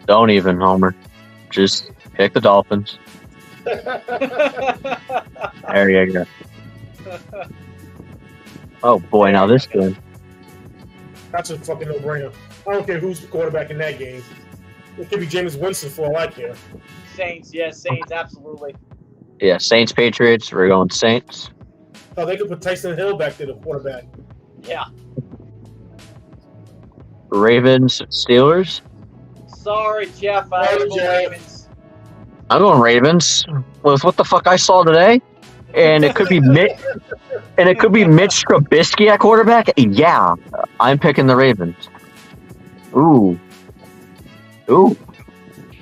Don't even, Homer. Just pick the Dolphins. There you go. Oh boy, now this game. That's a fucking no-brainer. I don't care who's the quarterback in that game. It could be Jameis Winston for all I care. Saints, absolutely. Yeah, Saints, Patriots. We're going Saints. Oh, they could put Tyson Hill back to the quarterback. Yeah. Ravens, Steelers. Sorry, Jeff. I go Ravens. I'm going Ravens with what the fuck I saw today, and it could be Mitch Trubisky at quarterback. Yeah, I'm picking the Ravens. Ooh.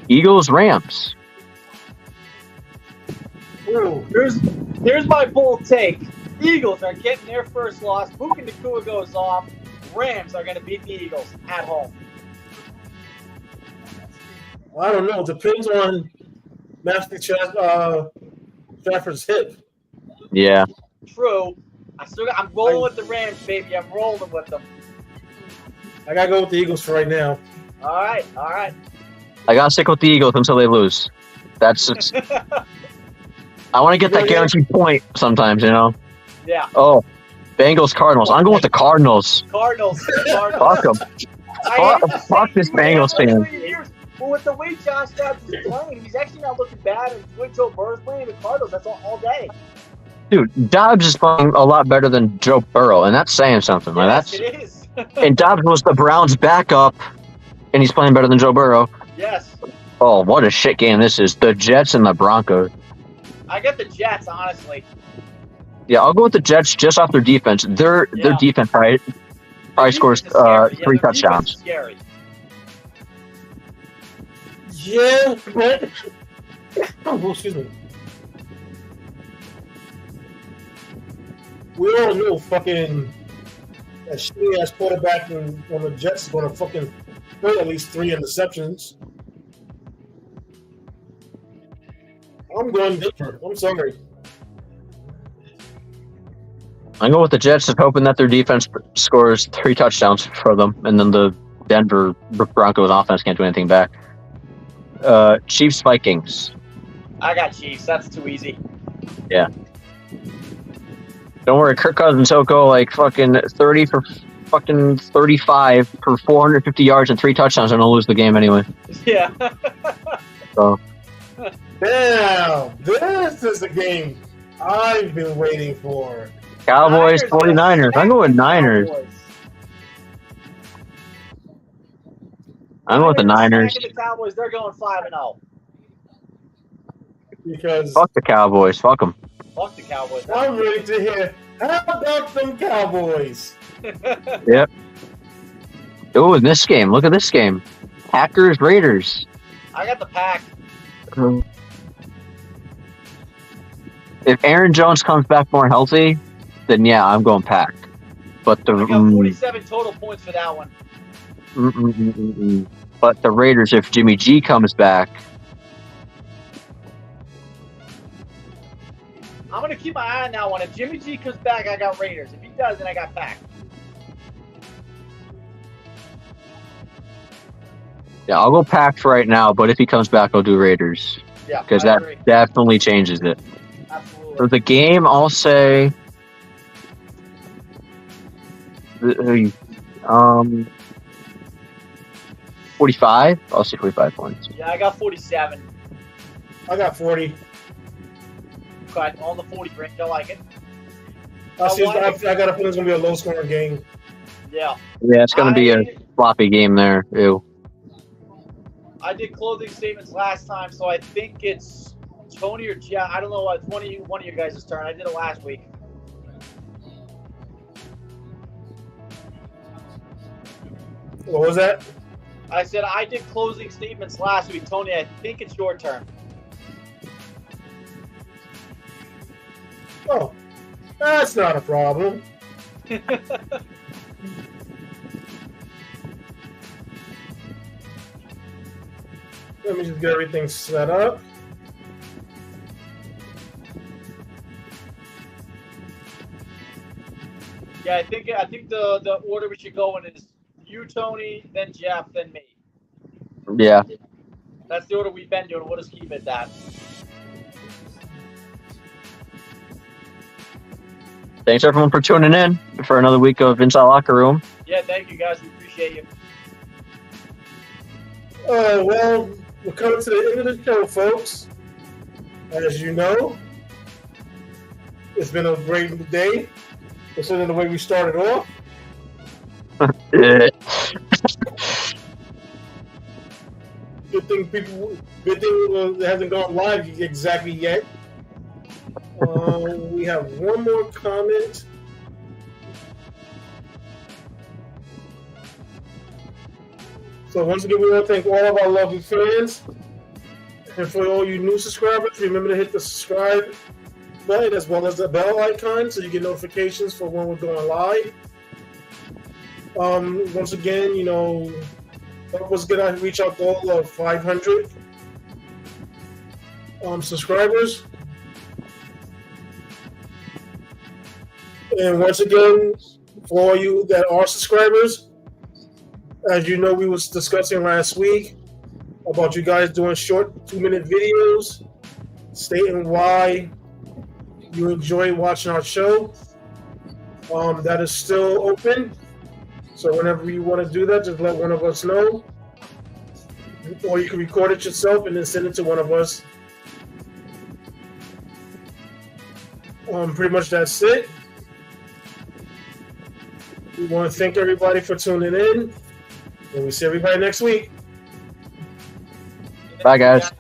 Eagles, Rams. Ooh, here's my bold take. Eagles are getting their first loss. Puka Nacua goes off. Rams are going to beat the Eagles at home. I don't know. It depends on Matthew Stafford's hip. Yeah. true. I'm rolling with the Rams, baby. I'm rolling with them. I gotta go with the Eagles for right now. All right. I gotta stick with the Eagles until they lose. That's just, I want to get that guaranteed point sometimes, you know. Yeah. Oh, Bengals Cardinals. I'm going with the Cardinals. Cardinals. Fuck them. Fuck this Bengals fan. But with the way Josh Dobbs is playing, he's actually not looking bad. And with Joe Burrow's playing the Cardinals, that's all day. Dude, Dobbs is playing a lot better than Joe Burrow, and that's saying something. Yes, Like, it is. and Dobbs was the Browns' backup, and he's playing better than Joe Burrow. Yes. Oh, what a shit game this is. The Jets and the Broncos. I got the Jets, honestly. Yeah, I'll go with the Jets just off their defense. Their defense probably scores three touchdowns. Scary. Yeah, but excuse me. We all know fucking that shitty ass quarterback on the Jets is going to fucking throw at least 3 interceptions. I'm going Denver. I'm sorry. I go with the Jets, just hoping that their defense scores 3 touchdowns for them, and then the Denver Broncos offense can't do anything back. Chiefs Vikings. I got Chiefs. That's too easy. Yeah. Don't worry, Kirk Cousins will go like fucking 30 for fucking 35 for 450 yards and 3 touchdowns, and they'll lose the game anyway. Yeah. So. Damn, this is the game I've been waiting for. Cowboys, 49ers. I'm going with Niners. I'm going with the Niners. The Cowboys, they're going 5-0. Because fuck the Cowboys. Fuck them. Fuck the Cowboys. I'm ready to hear, how about them Cowboys? Yep. Oh, in this game. Look at this game. Packers, Raiders. I got the Pack. If Aaron Jones comes back more healthy, then yeah, I'm going Pack. But the I got 47 total points for that one. But the Raiders, if Jimmy G comes back, I'm going to keep my eye on that one. If Jimmy G comes back, I got Raiders. If he does, then I got Pack. yeah, I'll go Pack for right now. But if he comes back, I'll do Raiders. Yeah, because that definitely changes it. Absolutely. For the game, I'll say 45. I'll say 45 points. Yeah, I got 47. I got 40. Okay, all the 40 range. I like it. I got a feeling it's going to be a low-scoring game. Yeah. Yeah, it's going to be a floppy game there. Ew. I did clothing statements last time, so I think it's Tony or Jeff. I don't know what. One of you guys' turn. I did it last week. What was that? I said I did closing statements last week. Tony, I think it's your turn. Oh, that's not a problem. Let me just get everything set up. Yeah, I think the order we should go in is you, Tony, then Jeff, then me. Yeah. That's the order we've been doing. We'll just keep it that. Thanks everyone for tuning in for another week of Inside Locker Room. Yeah, thank you guys. We appreciate you. Well, we're coming to the end of the show, folks. As you know, it's been a great day. Considering the way we started off. Good thing it hasn't gone live exactly yet. We have one more comment. So once again, we want to thank all of our lovely fans. And for all you new subscribers, remember to hit the subscribe button as well as the bell icon so you get notifications for when we're going live. Once again, help us get our reach our goal of 500 subscribers. And once again, for all you that are subscribers, as you know, we was discussing last week about you guys doing short 2-minute videos stating why you enjoy watching our show. That is still open. So whenever you want to do that, just let one of us know. Or you can record it yourself and then send it to one of us. Pretty much that's it. We want to thank everybody for tuning in. And we see everybody next week. Bye, guys.